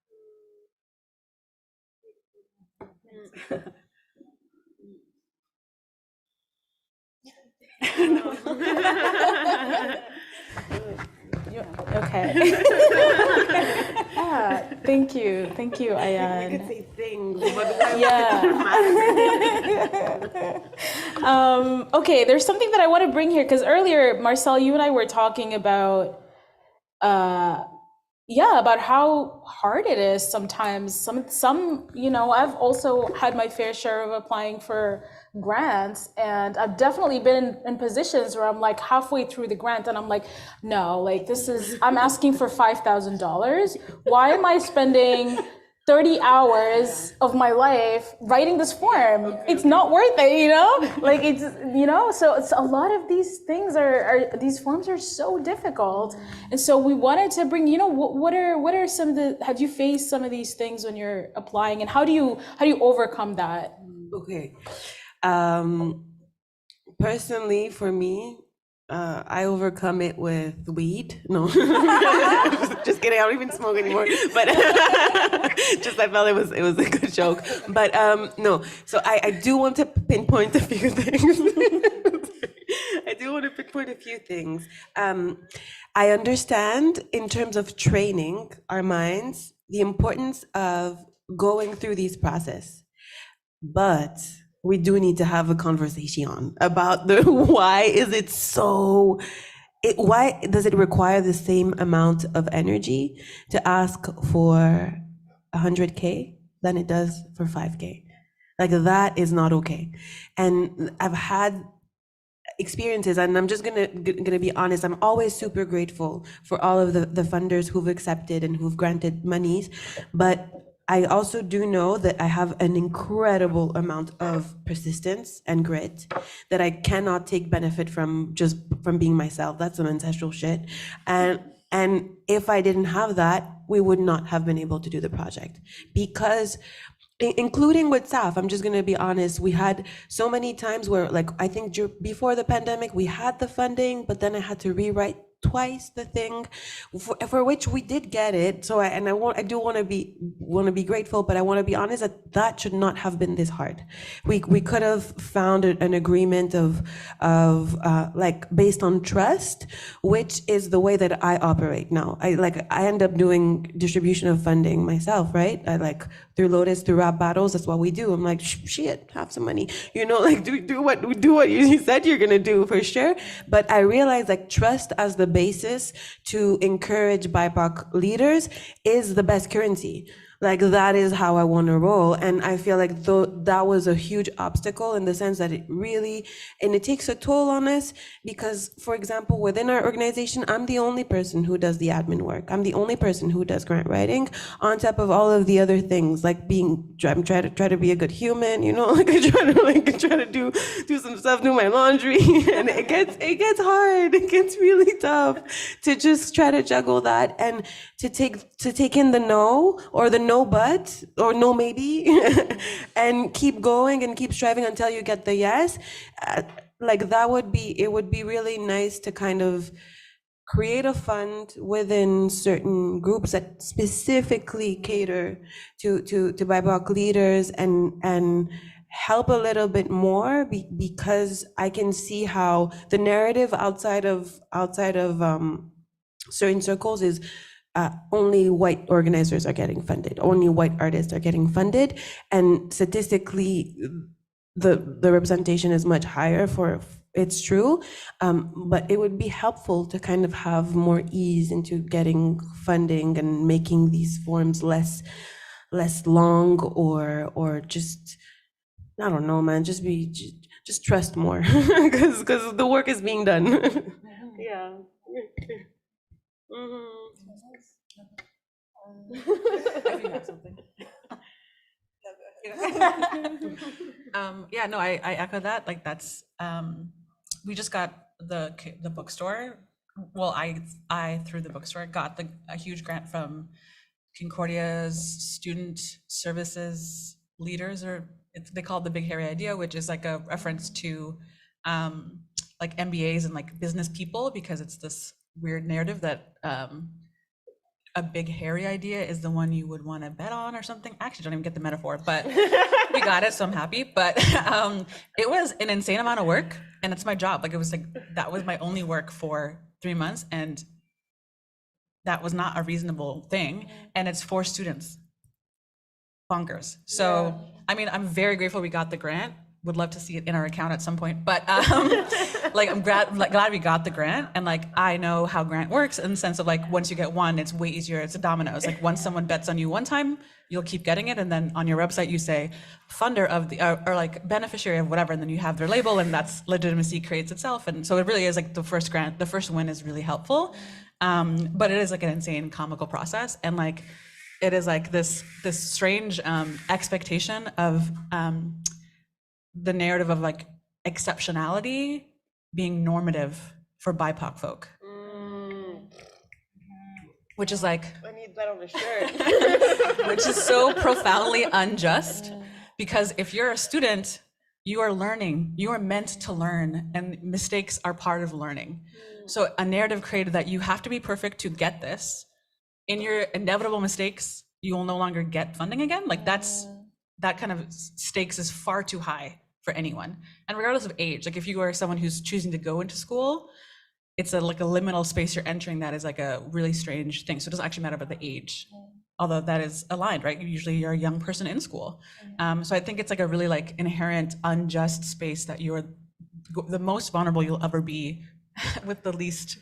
Okay. Thank you, Ayan. You could say things, but okay, there's something that I want to bring here, because earlier, Marcelle, you and I were talking about, about how hard it is sometimes. Some, you know, I've also had my fair share of applying for grants, and I've definitely been in positions where I'm like halfway through the grant and I'm like, no, like I'm asking for $5,000. Why am I spending 30 hours of my life writing this form? It's not worth it, you know? Like it's, you know, so it's a lot of these things these forms are so difficult. And so we wanted to bring, you know, what are some of have you faced some of these things when you're applying, and how do you overcome that? Okay. Personally, for me, I overcome it with weed. No, just kidding. I don't even smoke anymore. But just I felt it was a good joke. But no. So I do want to pinpoint a few things. I understand in terms of training our minds the importance of going through this process. But we do need to have a conversation about the why is it so, why does it require the same amount of energy to ask for 100K than it does for 5K? Like, that is not okay. And I've had experiences, and I'm just gonna be honest, I'm always super grateful for all of the funders who've accepted and who've granted monies, but I also do know that I have an incredible amount of persistence and grit that I cannot take benefit from just from being myself. That's some ancestral shit. And if I didn't have that, we would not have been able to do the project, because including with SAF, I'm just gonna be honest, we had so many times where, like, I think before the pandemic, we had the funding, but then I had to rewrite twice the thing for which we did get it. So I do want to be grateful, but I want to be honest that should not have been this hard. We could have found an agreement of like based on trust, which is the way that I operate now. I end up doing distribution of funding myself, right? I like through Lotus, through rap battles, that's what we do. I'm like, shit, have some money, like do what you said you're gonna do, for sure. But I realized, like, trust as the basis to encourage BIPOC leaders is the best currency. Like, that is how I want to roll. And I feel like that was a huge obstacle, in the sense that it takes a toll on us, because, for example, within our organization, I'm the only person who does the admin work. I'm the only person who does grant writing, on top of all of the other things, like try to be a good human, like I try to do some stuff, do my laundry, and it gets hard. It gets really tough to just try to juggle that, and to take in the no, or the no but, or no maybe, and keep going and keep striving until you get the yes. It would be really nice to kind of create a fund within certain groups that specifically cater to BIPOC leaders, and help a little bit more, because I can see how the narrative outside of certain circles is only white organizers are getting funded, only white artists are getting funded, and statistically the representation is much higher for it's true, but it would be helpful to kind of have more ease into getting funding and making these forms less long, or just, I don't know, man, just trust more, because the work is being done. Yeah. Yeah, no, I echo that. Like, that's we just got the bookstore. Well, I through the bookstore got a huge grant from Concordia's student services leaders, or they call it the Big Hairy Idea, which is like a reference to like MBAs and like business people, because it's this weird narrative that a big hairy idea is the one you would want to bet on or something. I actually don't even get the metaphor, but we got it, so I'm happy. But it was an insane amount of work, and it's my job. Like, it was like, that was my only work for 3 months, and that was not a reasonable thing. And it's for students. Bonkers. So, yeah. I mean, I'm very grateful we got the grant. Would love to see it in our account at some point, but like, I'm glad we got the grant, and like, I know how grant works in the sense of like, once you get one, it's way easier. It's a dominoes. Like, once someone bets on you one time, you'll keep getting it, and then on your website you say funder of the or like beneficiary of whatever, and then you have their label, and that's legitimacy creates itself. And so it really is like the first grant, the first win is really helpful, but it is like an insane comical process, and like, it is like this strange expectation of the narrative of like exceptionality being normative for BIPOC folk, which is like, I need that on a shirt. Which is so profoundly unjust, because if you're a student, you are learning, you are meant to learn, and mistakes are part of learning. So a narrative created that you have to be perfect to get this. In your inevitable mistakes, you will no longer get funding again. Like, that kind of stakes is far too high for anyone. And regardless of age, like, if you are someone who's choosing to go into school, it's like a liminal space you're entering that is like a really strange thing. So it doesn't actually matter about the age although that is aligned, right? Usually you're a young person in school. So I think it's like a really like inherent unjust space that you're the most vulnerable you'll ever be with the least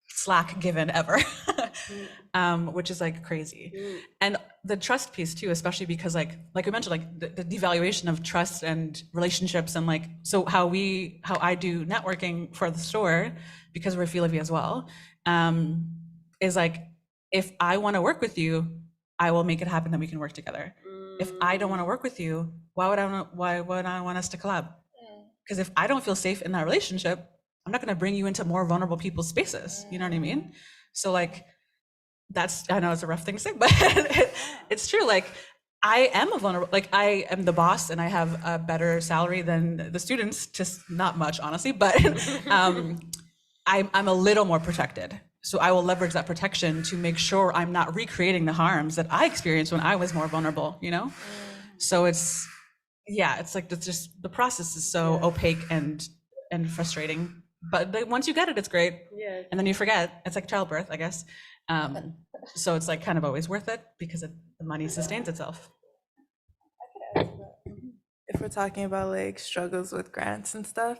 slack given ever, which is like crazy. And the trust piece too, especially because like we mentioned, like the devaluation of trust and relationships, and like, so how I do networking for the store, because we're Feel as well, is like, if I want to work with you, I will make it happen that we can work together. If I don't want to work with you, why would I want us to collab? Because if I don't feel safe in that relationship, I'm not going to bring you into more vulnerable people's spaces. You know what I mean? So like, I know it's a rough thing to say, but it's true. Like, I am a vulnerable, like I am the boss and I have a better salary than the students, just not much, honestly, but I'm a little more protected. So I will leverage that protection to make sure I'm not recreating the harms that I experienced when I was more vulnerable, you know? So it's like, it's just, the process is so opaque and frustrating, but once you get it, it's great. And then you forget, it's like childbirth, I guess. So it's like kind of always worth it because the money sustains itself. If we're talking about like struggles with grants and stuff,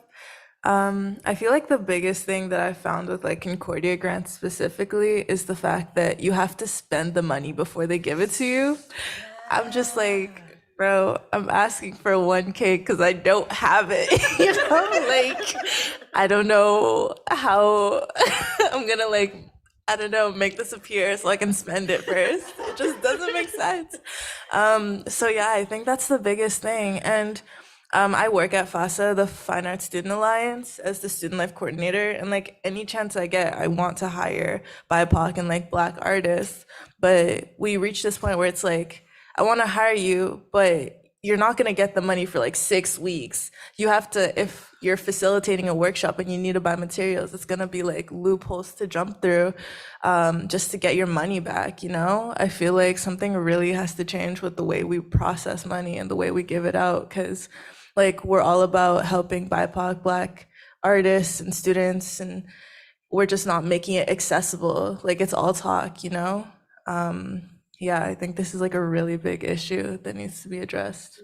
I feel like the biggest thing that I found with like Concordia grants specifically is the fact that you have to spend the money before they give it to you. I'm just like, bro, I'm asking for 1K because I don't have it. You know, like, I don't know how I'm gonna like, I don't know, make this appear so I can spend it first. It just doesn't make sense. So yeah, I think that's the biggest thing. And I work at FASA, the Fine Arts Student Alliance, as the student life coordinator. And like any chance I get, I want to hire BIPOC and like Black artists. But we reach this point where it's like, I want to hire you, but you're not going to get the money for like 6 weeks. You have to, if you're facilitating a workshop and you need to buy materials, it's going to be like loopholes to jump through just to get your money back, you know? I feel like something really has to change with the way we process money and the way we give it out, because like we're all about helping BIPOC Black artists and students, and we're just not making it accessible. Like it's all talk, you know? Yeah, I think this is like a really big issue that needs to be addressed.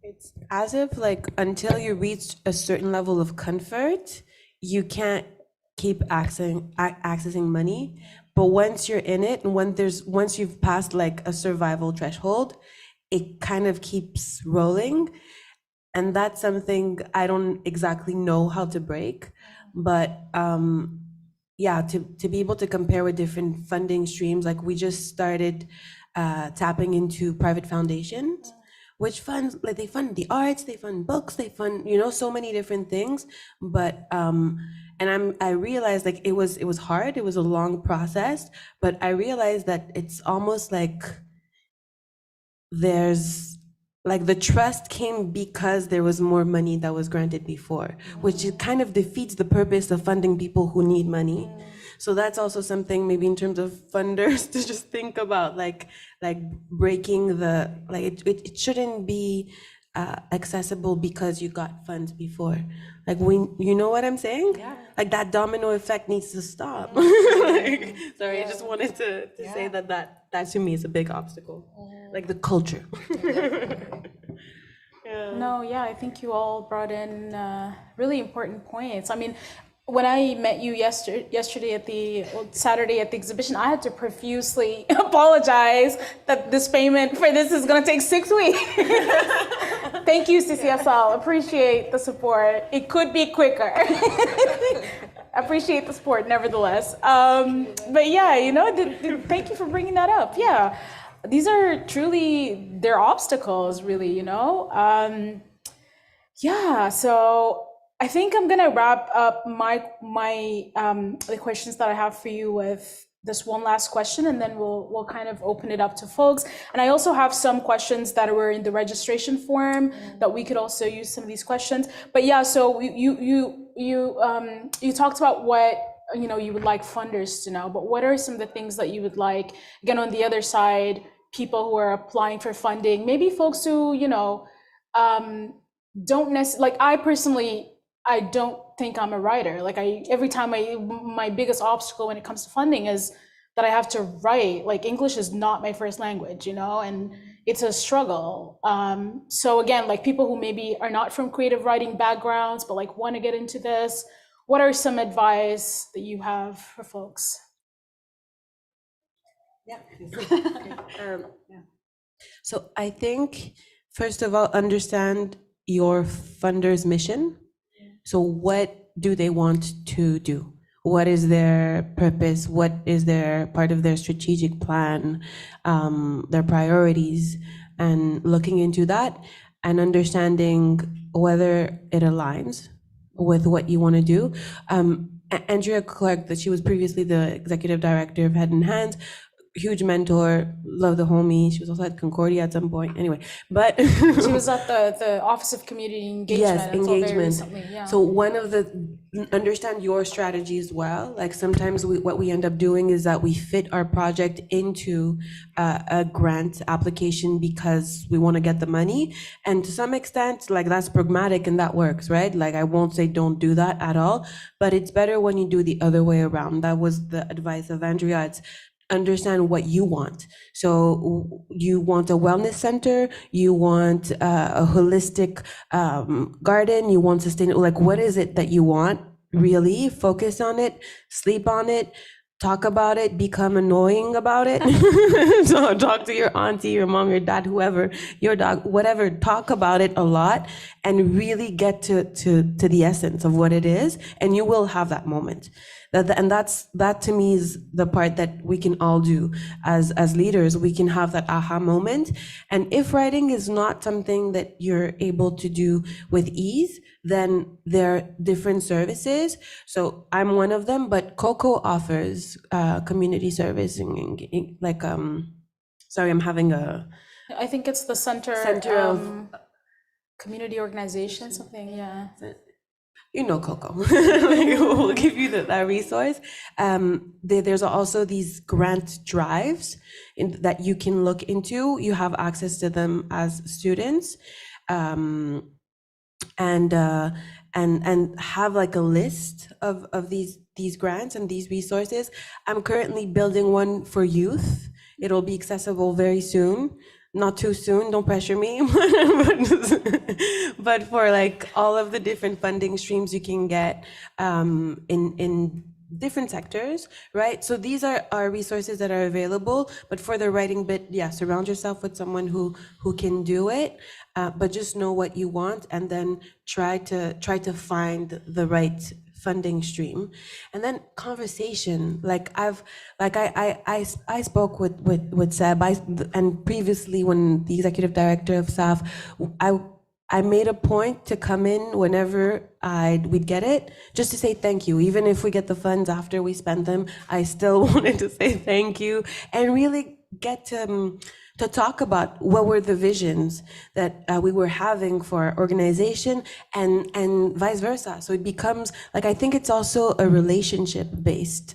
It's as if like until you reach a certain level of comfort, you can't keep accessing money. But once you're in it, and once you've passed like a survival threshold, it kind of keeps rolling. And that's something I don't exactly know how to break, but yeah, to be able to compare with different funding streams, like we just started tapping into private foundations, which funds, like they fund the arts, they fund books, they fund, you know, so many different things. But and I realized like it was hard, it was a long process, but I realized that it's almost like there's like the trust came because there was more money that was granted before, which it kind of defeats the purpose of funding people who need money. So that's also something maybe in terms of funders to just think about, like breaking the, like it shouldn't be accessible because you got funds before. Like you know what I'm saying? Yeah. Like that domino effect needs to stop. Like, sorry, I just wanted to say that to me is a big obstacle. Like the culture. No, yeah, I think you all brought in really important points. I mean, when I met you Saturday at the exhibition, I had to profusely apologize that this payment for this is going to take 6 weeks. Thank you, CCSL. Appreciate the support. It could be quicker. Appreciate the support, nevertheless. But yeah, you know, thank you for bringing that up. Yeah, these are truly, they're obstacles, really, you know. Yeah, so I think I'm gonna wrap up the questions that I have for you with this one last question, and then we'll kind of open it up to folks. And I also have some questions that were in the registration form that we could also use some of these questions. But yeah, so you talked about what you would like funders to know, but what are some of the things that you would like, again, on the other side, people who are applying for funding, maybe folks who don't necessarily, like I personally, I don't think I'm a writer. Like every time my biggest obstacle when it comes to funding is that I have to write. Like English is not my first language, you know, and it's a struggle. So again, like people who maybe are not from creative writing backgrounds, but like want to get into this, what are some advice that you have for folks? Yeah. So I think, first of all, understand your funder's mission. So what do they want to do? What is their purpose? What is their part of their strategic plan, their priorities, and looking into that and understanding whether it aligns with what you want to do. Andrea Clark, that she was previously the executive director of Head and Hands, huge mentor, love the homie. She was also at Concordia at some point. Anyway, but she was at the Office of Community Engagement. Yes, engagement. Very recently, yeah. So one of the understand your strategy as well. Like sometimes what we end up doing is that we fit our project into a grant application because we want to get the money, and to some extent, like that's pragmatic and that works, right? Like I won't say don't do that at all, but it's better when you do the other way around. That was the advice of Andrea. It's understand what you want. So you want a wellness center, you want a holistic garden, you want sustainable, like what is it that you want? Really focus on it, sleep on it, talk about it, become annoying about it. So talk to your auntie, your mom, your dad, whoever, your dog, whatever, talk about it a lot and really get to the essence of what it is, and you will have that moment. That to me is the part that we can all do as leaders. We can have that aha moment. And if writing is not something that you're able to do with ease, then there are different services. So I'm one of them, but Coco offers community servicing, like sorry, I'm having I think it's the center of community organization, something, yeah. You know, Coco, we'll give you that resource. There's also these grant drives that you can look into. You have access to them as students, and have like a list of these grants and these resources. I'm currently building one for youth. It'll be accessible very soon. Not too soon, don't pressure me, but for like all of the different funding streams you can get in different sectors, right? So these are resources that are available, but for the writing bit, yeah, surround yourself with someone who can do it, but just know what you want and then try to find the right funding stream. And then conversation, I spoke with Seb, and previously when the executive director of SAF, I made a point to come in whenever we'd get it, just to say thank you. Even if we get the funds after we spend them, I still wanted to say thank you and really get to talk about what were the visions that we were having for our organization and vice versa. So it becomes like, I think it's also a relationship-based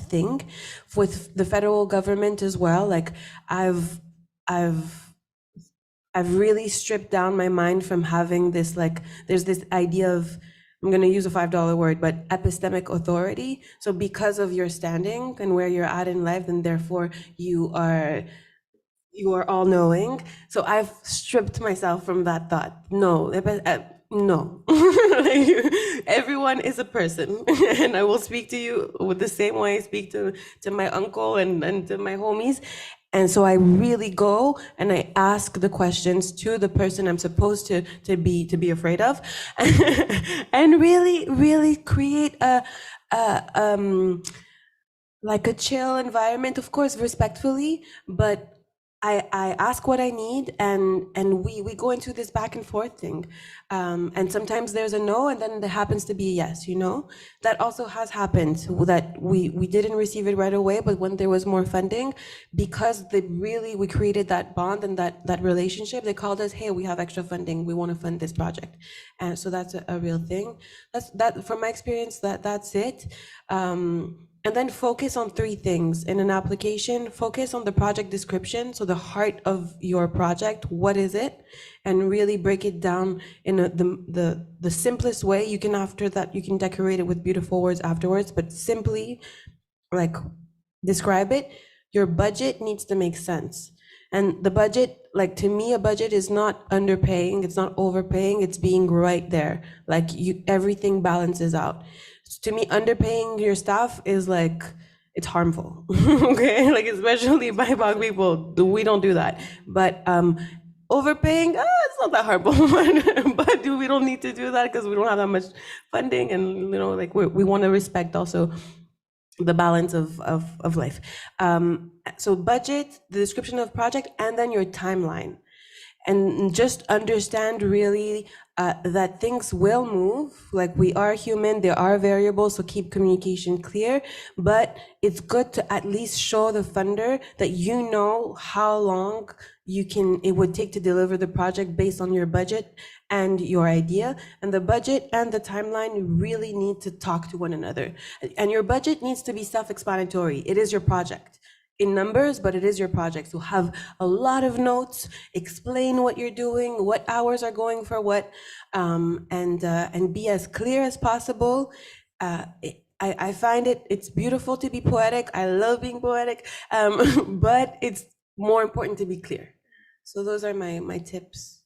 thing with the federal government as well. Like I've really stripped down my mind from having this, like, there's this idea of, I'm going to use a $5 word, but epistemic authority. So because of your standing and where you're at in life, then therefore you are all knowing. So I've stripped myself from that thought. No, no. Everyone is a person, and I will speak to you with the same way I speak to my uncle and to my homies. And so I really go and I ask the questions to the person I'm supposed to be afraid of, and really create like a chill environment, of course, respectfully, but I ask what I need, and we go into this back and forth thing, and sometimes there's a no, and then there happens to be a yes. You know, that also has happened, that we didn't receive it right away, but when there was more funding, because we created that bond and that relationship, they called us, hey, we have extra funding, we want to fund this project, and so that's a real thing. That from my experience, that's it. And then focus on three things in an application. Focus on the project description, so the heart of your project, what is it? And really break it down in the simplest way. You can, after that, you can decorate it with beautiful words afterwards, but simply, like, describe it, your budget needs to make sense. And the budget, like to me, a budget is not underpaying, it's not overpaying, it's being right there. Like everything balances out. To me, underpaying your staff is like, it's harmful, okay? Like especially BIPOC people, we don't do that. But overpaying, it's not that harmful, but we don't need to do that because we don't have that much funding, and like we want to respect also the balance of life. So budget, the description of project, and then your timeline. And just understand really that things will move, like we are human, there are variables, so keep communication clear, but it's good to at least show the funder that you know how long it would take to deliver the project based on your budget and your idea. And the budget and the timeline really need to talk to one another. And your budget needs to be self-explanatory. It is your project in numbers, but it is your project. So have a lot of notes, explain what you're doing, what hours are going for what, and be as clear as possible. I find it's beautiful to be poetic. I love being poetic, but it's more important to be clear. So those are my tips.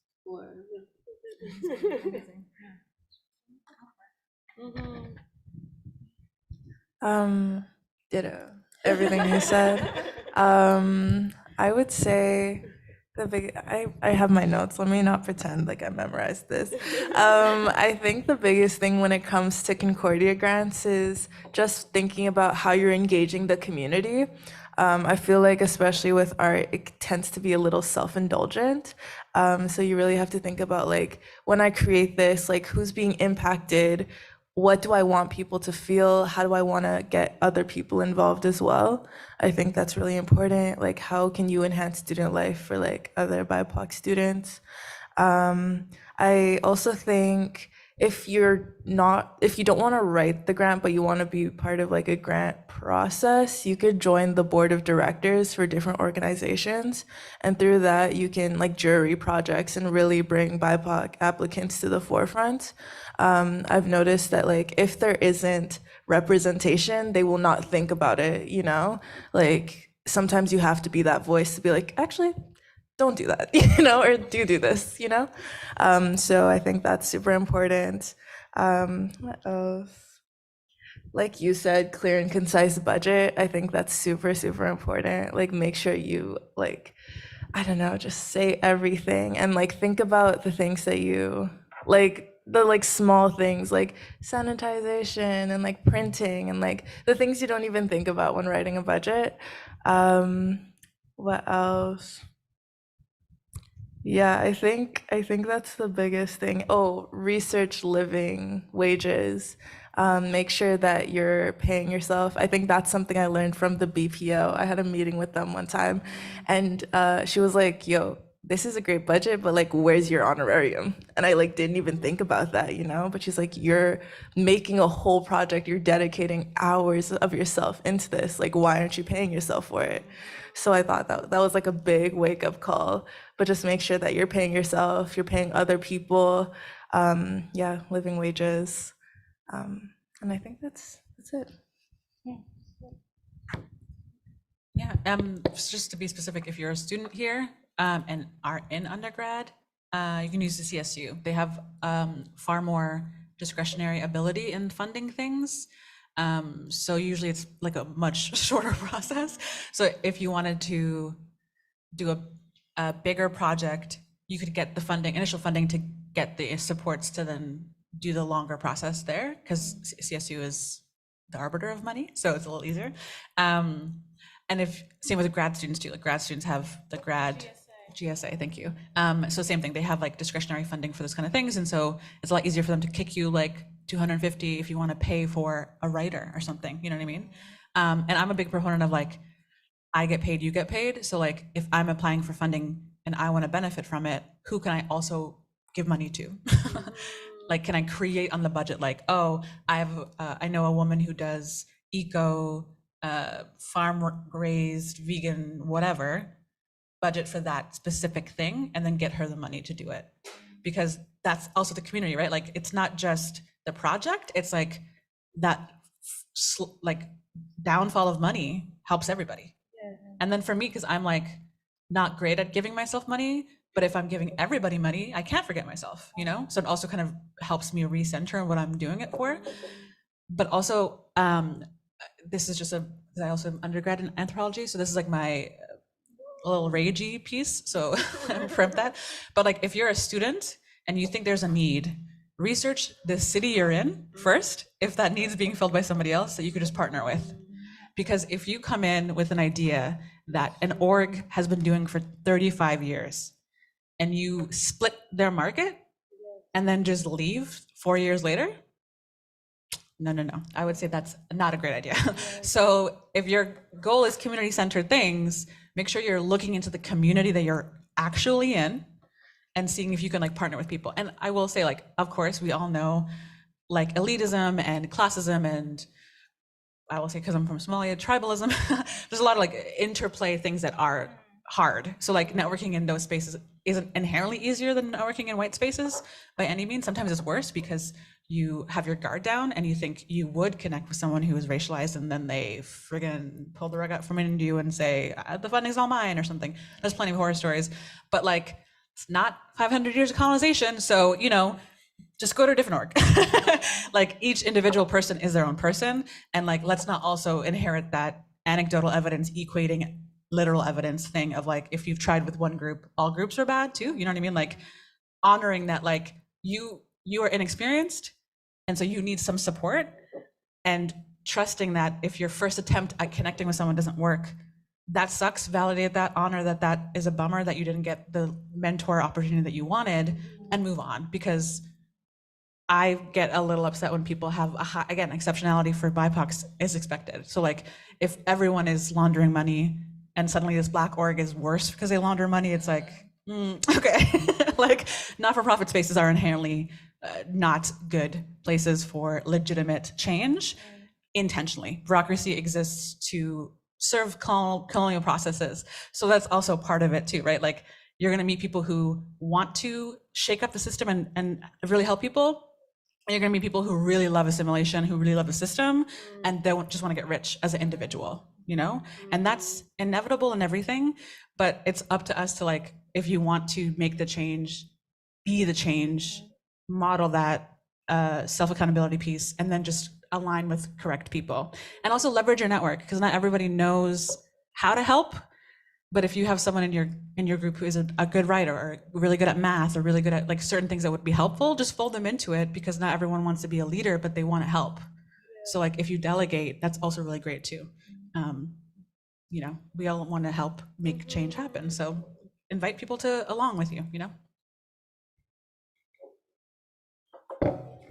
Ditto. Everything you said. I would say I have my notes. Let me not pretend like I memorized this. I think the biggest thing when it comes to Concordia grants is just thinking about how you're engaging the community. I feel like especially with art, it tends to be a little self-indulgent. So you really have to think about like, when I create this, like who's being impacted? What do I want people to feel? How do I want to get other people involved as well? I think that's really important. Like, how can you enhance student life for like other BIPOC students? I also think if you don't want to write the grant, but you want to be part of like a grant process, you could join the board of directors for different organizations. And through that, you can like jury projects and really bring BIPOC applicants to the forefront. I've noticed that like if there isn't representation, they will not think about it, Like sometimes you have to be that voice to be like, actually, don't do that, or do this, So I think that's super important. What else? Like you said, clear and concise budget. I think that's super, super important. Like make sure you like, I don't know, just say everything and like think about the things that you like, the like small things like sanitization and like printing and like the things you don't even think about when writing a budget. What else? Yeah, I think that's the biggest thing. Oh, research living wages. Make sure that you're paying yourself. I think that's something I learned from the BPO. I had a meeting with them one time, and she was like, "Yo, this is a great budget, but like, where's your honorarium?" And I like didn't even think about that, But she's like, "You're making a whole project. You're dedicating hours of yourself into this. Like, why aren't you paying yourself for it?" So I thought that was like a big wake up call. But just make sure that you're paying yourself, you're paying other people. Living wages. And I think that's it. Yeah, just to be specific, if you're a student here and are in undergrad, you can use the CSU. They have far more discretionary ability in funding things. So usually it's like a much shorter process. So if you wanted to do a bigger project, you could get the initial funding to get the supports to then do the longer process there, because CSU is the arbiter of money, so it's a little easier. And same with grad students too, like grad students have the grad GSA, thank you. So same thing, they have like discretionary funding for those kind of things, and so it's a lot easier for them to kick you like $250 if you want to pay for a writer or something, you know what I mean? And I'm a big proponent of like, I get paid, you get paid. So like, if I'm applying for funding and I want to benefit from it, who can I also give money to? Like, can I create on the budget? Like, oh, I know a woman who does eco, farm raised, vegan, whatever, budget for that specific thing, and then get her the money to do it. Because that's also the community, right? Like, it's not just the project, it's like that like downfall of money helps everybody. And then for me, because I'm like not great at giving myself money, but if I'm giving everybody money, I can't forget myself, you know? So it also kind of helps me recenter what I'm doing it for. But also, this is just I also am undergrad in anthropology, so this is like my little ragey piece, so I'm from that. But like, if you're a student and you think there's a need, research the city you're in first, if that need's being filled by somebody else that you could just partner with. Because if you come in with an idea that an org has been doing for 35 years and you split their market and then just leave 4 years later, no. I would say that's not a great idea. So if your goal is community-centered things, make sure you're looking into the community that you're actually in and seeing if you can like partner with people. And I will say, like, of course, we all know like elitism and classism, and I will say, because I'm from Somalia, tribalism, there's a lot of like interplay things that are hard. So like networking in those spaces isn't inherently easier than networking in white spaces by any means. Sometimes it's worse because you have your guard down and you think you would connect with someone who is racialized, and then they friggin' pull the rug out from under you and say, the funding's all mine or something. There's plenty of horror stories, but like, it's not 500 years of colonization. So, you know, just go to a different org. Like, each individual person is their own person. And like, let's not also inherit that anecdotal evidence equating literal evidence thing of like, if you've tried with one group, all groups are bad too. You know what I mean? Like, honoring that, like, you are inexperienced, and so you need some support, and trusting that if your first attempt at connecting with someone doesn't work, that sucks, validate that, honor that that is a bummer that you didn't get the mentor opportunity that you wanted, and move on. Because I get a little upset when people have a high, again, exceptionality for BIPOCs is expected. So like, if everyone is laundering money and suddenly this Black org is worse because they launder money, it's like, okay. Like, not-for-profit spaces are inherently not good places for legitimate change intentionally. Bureaucracy exists to serve colonial processes. So that's also part of it too, right? Like, you're gonna meet people who want to shake up the system and really help people. And you're gonna meet people who really love assimilation, who really love the system, and they just wanna get rich as an individual, you know? And that's inevitable in everything, but it's up to us to, like, if you want to make the change, be the change, model that self-accountability piece, and then just align with correct people. And also leverage your network, because not everybody knows how to help. But if you have someone in your group who is a good writer, or really good at math, or really good at like certain things that would be helpful, just fold them into it, because not everyone wants to be a leader, but they want to help. So like, if you delegate, that's also really great too. You know, we all want to help make change happen. So invite people along with you, you know?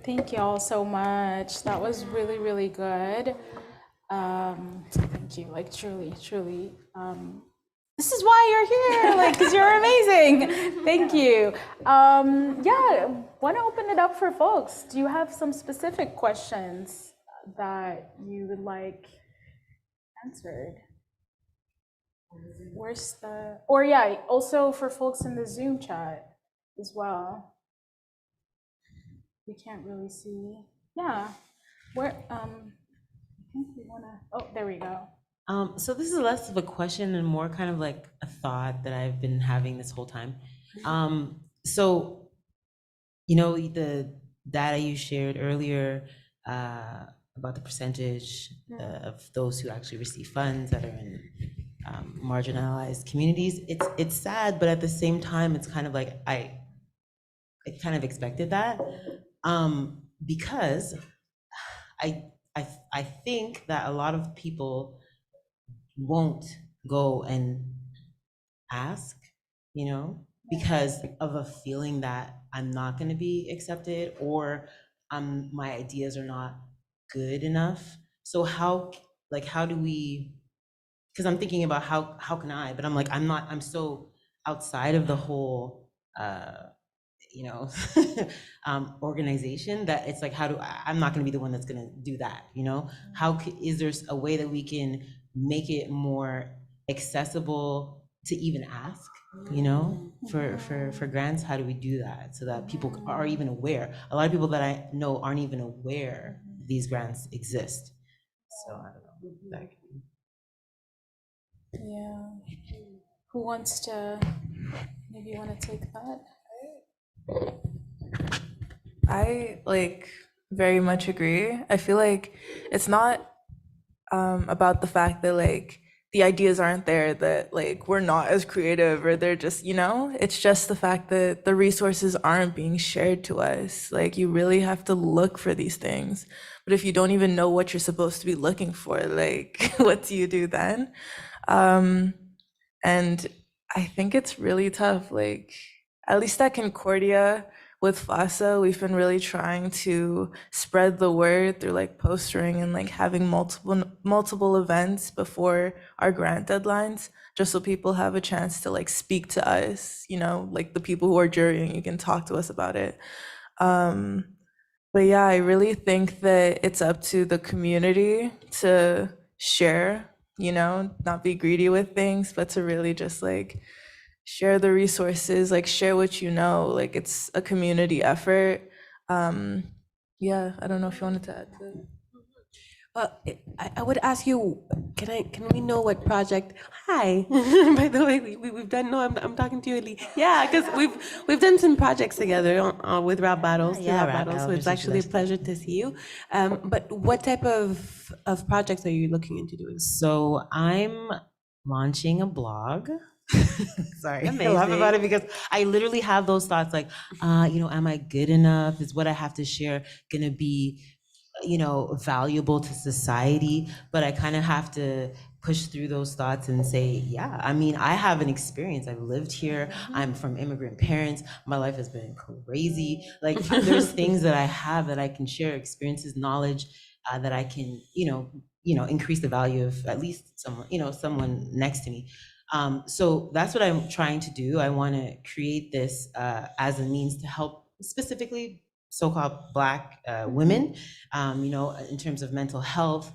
Thank you all so much. That was really, really good. Thank you, like, truly. This is why you're here, like, because you're amazing. Thank you. Yeah, want to open it up for folks. Do you have some specific questions that you would like answered? Where's or yeah, also for folks in the Zoom chat as well. We can't really see. Yeah, where, I think we wanna, oh, there we go. So this is less of a question and more kind of like a thought that I've been having this whole time. So, you know, the data you shared earlier about the percentage of those who actually receive funds that are in marginalized communities, it's sad, but at the same time, it's kind of like I kind of expected that, because I think that a lot of people won't go and ask, you know, because of a feeling that I'm not going to be accepted, or my ideas are not good enough. So how do we, because I'm thinking about how can I, but I'm like, I'm so outside of the whole you know, organization, that it's like, I'm not going to be the one that's going to do that, you know? Is there a way that we can make it more accessible to even ask, you know, for grants? How do we do that so that people are even aware? A lot of people that I know aren't even aware these grants exist. So I don't know. Yeah. Who wants to, maybe you want to take that? I like very much agree. I feel like it's not about the fact that like the ideas aren't there, that like we're not as creative, or they're just, it's just the fact that the resources aren't being shared to us. Like you really have to look for these things. But if you don't even know what you're supposed to be looking for, like what do you do then? And I think it's really tough. Like, at least at Concordia with FASA, we've been really trying to spread the word through like postering and like having multiple events before our grant deadlines, just so people have a chance to like speak to us, like the people who are jurying, you can talk to us about it. But yeah, I really think that it's up to the community to share, not be greedy with things, but to really just like share the resources, like share what you know. Like it's a community effort. Yeah, I don't know if you wanted to add to it. Well, I would ask you, can we know what project? Hi, by the way, we've done. No, I'm talking to you, Lee. Yeah, because we've done some projects together with rap battles, Yeah, rap rap battles. So battles, it's actually a pleasure to see you. But what type of projects are you looking into doing? So I'm launching a blog. Sorry, I laugh about it because I literally have those thoughts like, am I good enough? Is what I have to share gonna be, valuable to society? But I kind of have to push through those thoughts and say, yeah, I mean, I have an experience. I've lived here. I'm from immigrant parents. My life has been crazy. Like there's things that I have that I can share, experiences, knowledge, that I can, increase the value of at least someone next to me. So that's what I'm trying to do. I want to create this as a means to help specifically so-called Black women, in terms of mental health.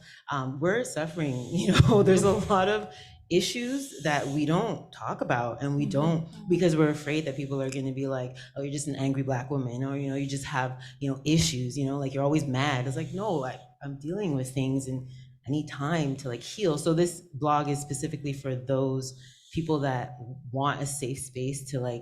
We're suffering, there's a lot of issues that we don't talk about, and we don't, because we're afraid that people are going to be like, oh, you're just an angry Black woman, or you just have issues, like you're always mad. It's like, no, I'm dealing with things and I need time to like heal. So this blog is specifically for those people that want a safe space to like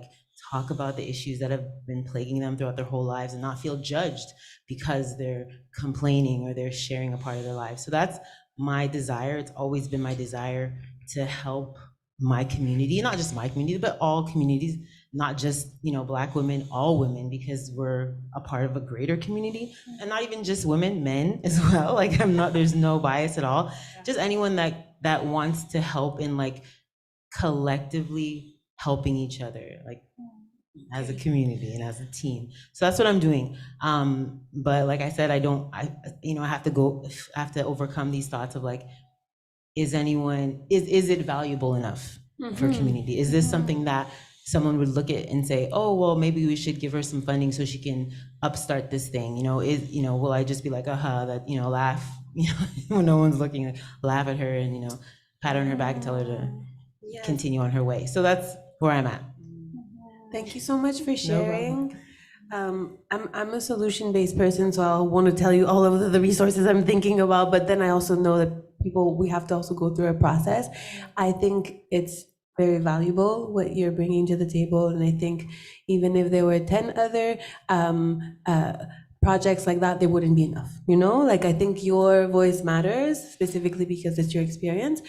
talk about the issues that have been plaguing them throughout their whole lives and not feel judged because they're complaining or they're sharing a part of their lives. So that's my desire. It's always been my desire to help my community, not just my community, but all communities, not just, Black women, all women, because we're a part of a greater community, and not even just women, men as well. Like there's no bias at all. Just anyone that wants to help in like collectively helping each other, like as a community and as a team. So that's what I'm doing. But like I said, I have to overcome these thoughts of like, is it valuable enough for community? Is this something that someone would look at and say, oh, well, maybe we should give her some funding so she can upstart this thing? Will I just be like, laugh, when no one's looking, like, laugh at her and, pat her on her back and tell her to continue on her way. So that's where I'm at. Thank you so much for sharing. I'm a solution-based person, so I want to tell you all of the resources I'm thinking about, but then I also know that we have to also go through a process. I think it's very valuable what you're bringing to the table, and I think even if there were 10 other projects like that, they wouldn't be enough, Like, I think your voice matters, specifically because it's your experience,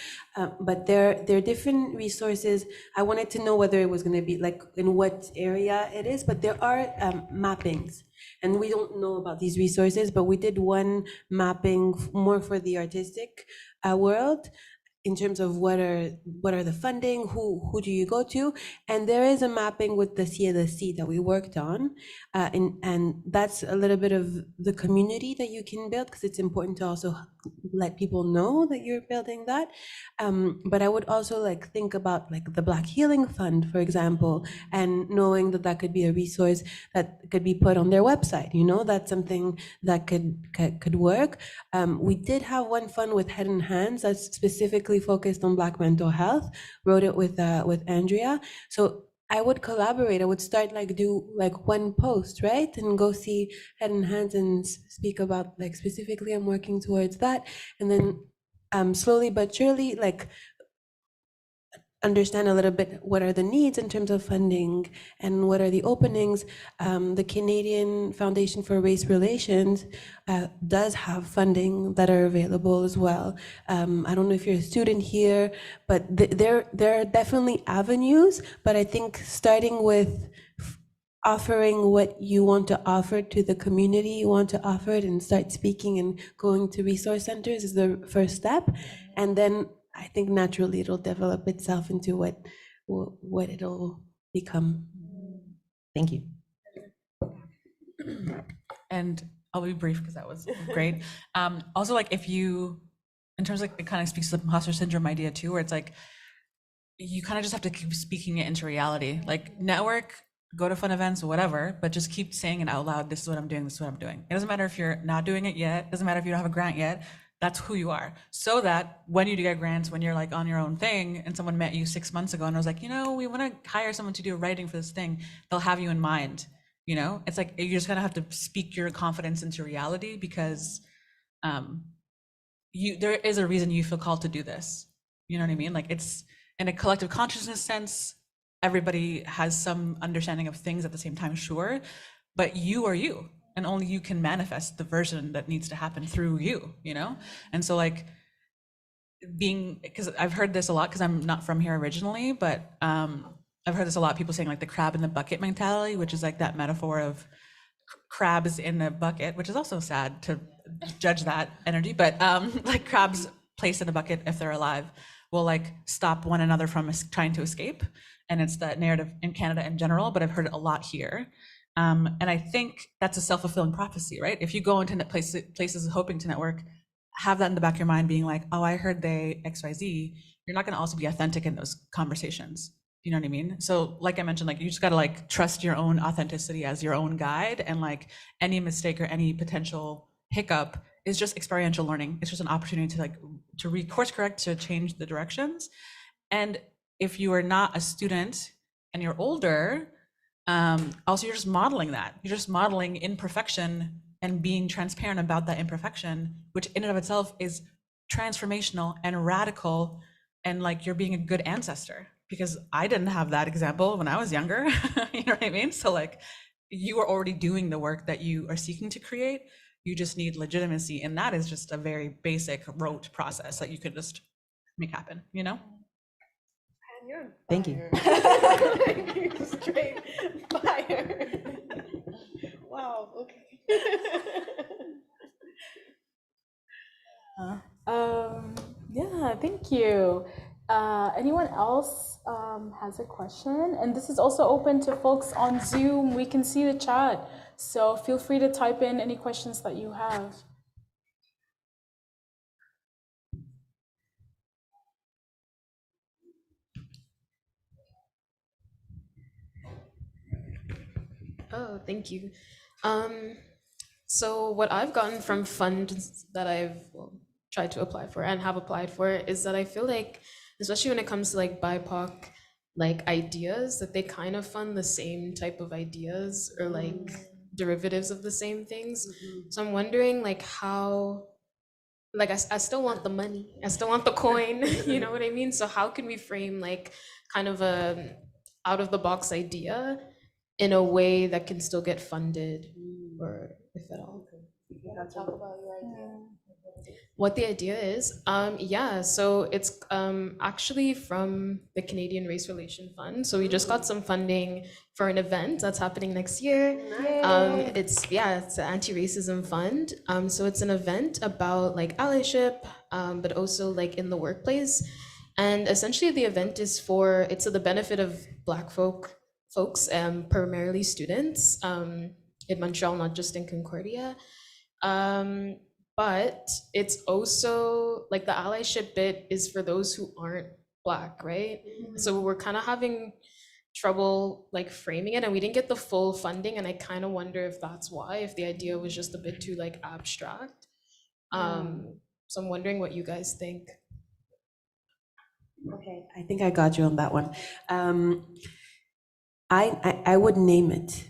but there are different resources. I wanted to know whether it was going to be, like, in what area it is, but there are mappings, and we don't know about these resources, but we did one mapping more for the artistic world, in terms of what are the funding, who do you go to, and there is a mapping with the CLSC that we worked on, and that's a little bit of the community that you can build, because it's important to also let people know that you're building that. But I would also like think about like the Black Healing Fund, for example, and knowing that that could be a resource that could be put on their website. That's something that could work. We did have one fund with Head and Hands that's specifically focused on Black mental health. Wrote it with Andrea. So I would collaborate. I would start do one post, right, and go see Head and Hands and speak about like specifically I'm working towards that, and then slowly but surely understand a little bit what are the needs in terms of funding and what are the openings. The Canadian Foundation for Race Relations does have funding that are available as well. I don't know if you're a student here, but there are definitely avenues, but I think starting with offering what you want to offer to the community you want to offer it and start speaking and going to resource centers is the first step. And then I think naturally it'll develop itself into what it'll become. Thank you. And I'll be brief because that was great. Also, like if you, in terms of like, it kind of speaks to the imposter syndrome idea too, where it's like, you kind of just have to keep speaking it into reality. Like network, go to fun events, whatever, but just keep saying it out loud. This is what I'm doing. This is what I'm doing. It doesn't matter if you're not doing it yet. It doesn't matter if you don't have a grant yet. That's who you are. So that when you do get grants, when you're like on your own thing and someone met you 6 months ago and was like, you know, we want to hire someone to do writing for this thing, they'll have you in mind. You know, it's like, you just kind of have to speak your confidence into reality because there is a reason you feel called to do this. You know what I mean? Like it's in a collective consciousness sense, everybody has some understanding of things at the same time, sure, but you are you, and only you can manifest the version that needs to happen through you, you know? And so like because I've heard this a lot because I'm not from here originally, but I've heard this a lot, people saying like the crab in the bucket mentality, which is like that metaphor of crabs in a bucket, which is also sad to judge that energy, but like crabs placed in a bucket if they're alive will like stop one another from trying to escape. And it's that narrative in Canada in general, but I've heard it a lot here. And I think that's a self-fulfilling prophecy, right? If you go into places hoping to network, have that in the back of your mind being like, oh, I heard they XYZ, you're not gonna also be authentic in those conversations. You know what I mean? So like I mentioned, like you just gotta like trust your own authenticity as your own guide, and like any mistake or any potential hiccup is just experiential learning. It's just an opportunity to course correct, to change the directions. And if you are not a student and you're older, also you're just modeling that. You're just modeling imperfection and being transparent about that imperfection, which in and of itself is transformational and radical, and like you're being a good ancestor. Because I didn't have that example when I was younger, you know what I mean? So like you are already doing the work that you are seeking to create. You just need legitimacy, and that is just a very basic rote process that you could just make happen, you know? Thank you. Straight fire. Wow, okay. Yeah, thank you. Anyone else has a question? And this is also open to folks on Zoom. We can see the chat, so feel free to type in any questions that you have. Oh, thank you. So what I've gotten from funds that I've tried to apply for and have applied for is that I feel like, especially when it comes to like BIPOC like ideas, that they kind of fund the same type of ideas or like derivatives of the same things. So I'm wondering like how, like I still want the money, I still want the coin, you know what I mean? So how can we frame like kind of a out of the box idea in a way that can still get funded, or if at all? Talk about your idea. What the idea is? Yeah, so it's actually from the Canadian Race Relation Fund. So we just got some funding for an event that's happening next year. It's an anti-racism fund. So it's an event about like allyship, but also like in the workplace. And essentially the event is it's to the benefit of Black folks, primarily students in Montreal, not just in Concordia. But it's also like the allyship bit is for those who aren't Black, right? So we're kind of having trouble like framing it, and we didn't get the full funding, and I kind of wonder if that's why, if the idea was just a bit too like abstract. So I'm wondering what you guys think. Okay, I think I got you on that one. I would name it.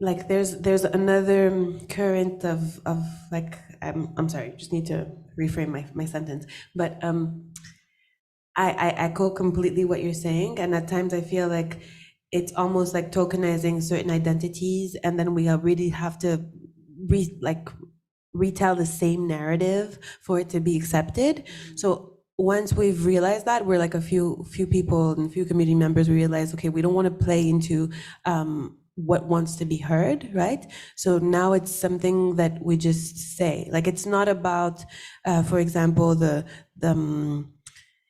Like there's another current of like I'm sorry, just need to reframe my sentence. But I echo completely what you're saying, and at times I feel like it's almost like tokenizing certain identities, and then we really have to retell the same narrative for it to be accepted. So once we've realized that, we're like a few people and a few community members realize, okay, we don't want to play into what wants to be heard, right? So now it's something that we just say. Like, it's not about, for example,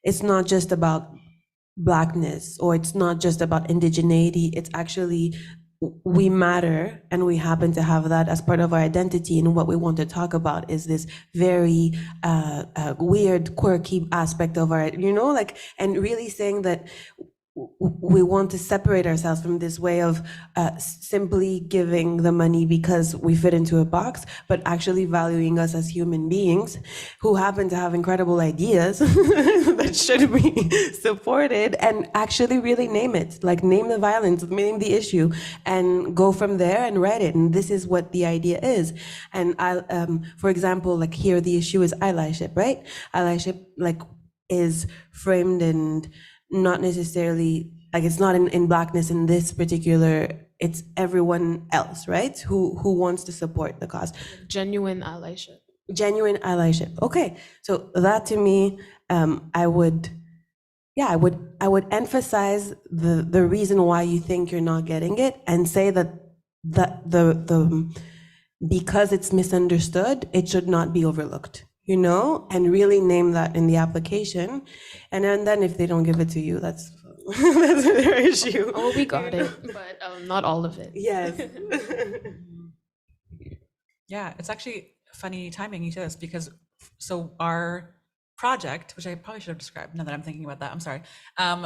it's not just about Blackness, or it's not just about indigeneity. It's actually, we matter, and we happen to have that as part of our identity. And what we want to talk about is this very weird, quirky aspect of our, and really saying that we want to separate ourselves from this way of simply giving the money because we fit into a box, but actually valuing us as human beings who happen to have incredible ideas that should be supported, and actually really name it, like name the violence, name the issue, and go from there and write it. And this is what the idea is. And for example, like here, the issue is allyship, right? Allyship is framed and not necessarily, like, it's not in Blackness in this particular, it's everyone else, right? Who wants to support the cause. Genuine allyship. Genuine allyship. Okay, so that to me, I would emphasize the reason why you think you're not getting it, and say that the because it's misunderstood, it should not be overlooked. And really name that in the application. And then if they don't give it to you, that's their issue. Oh, we got it, but not all of it. Yes. Yeah, it's actually funny timing you say this, because so our project, which I probably should have described now that I'm thinking about that, I'm sorry.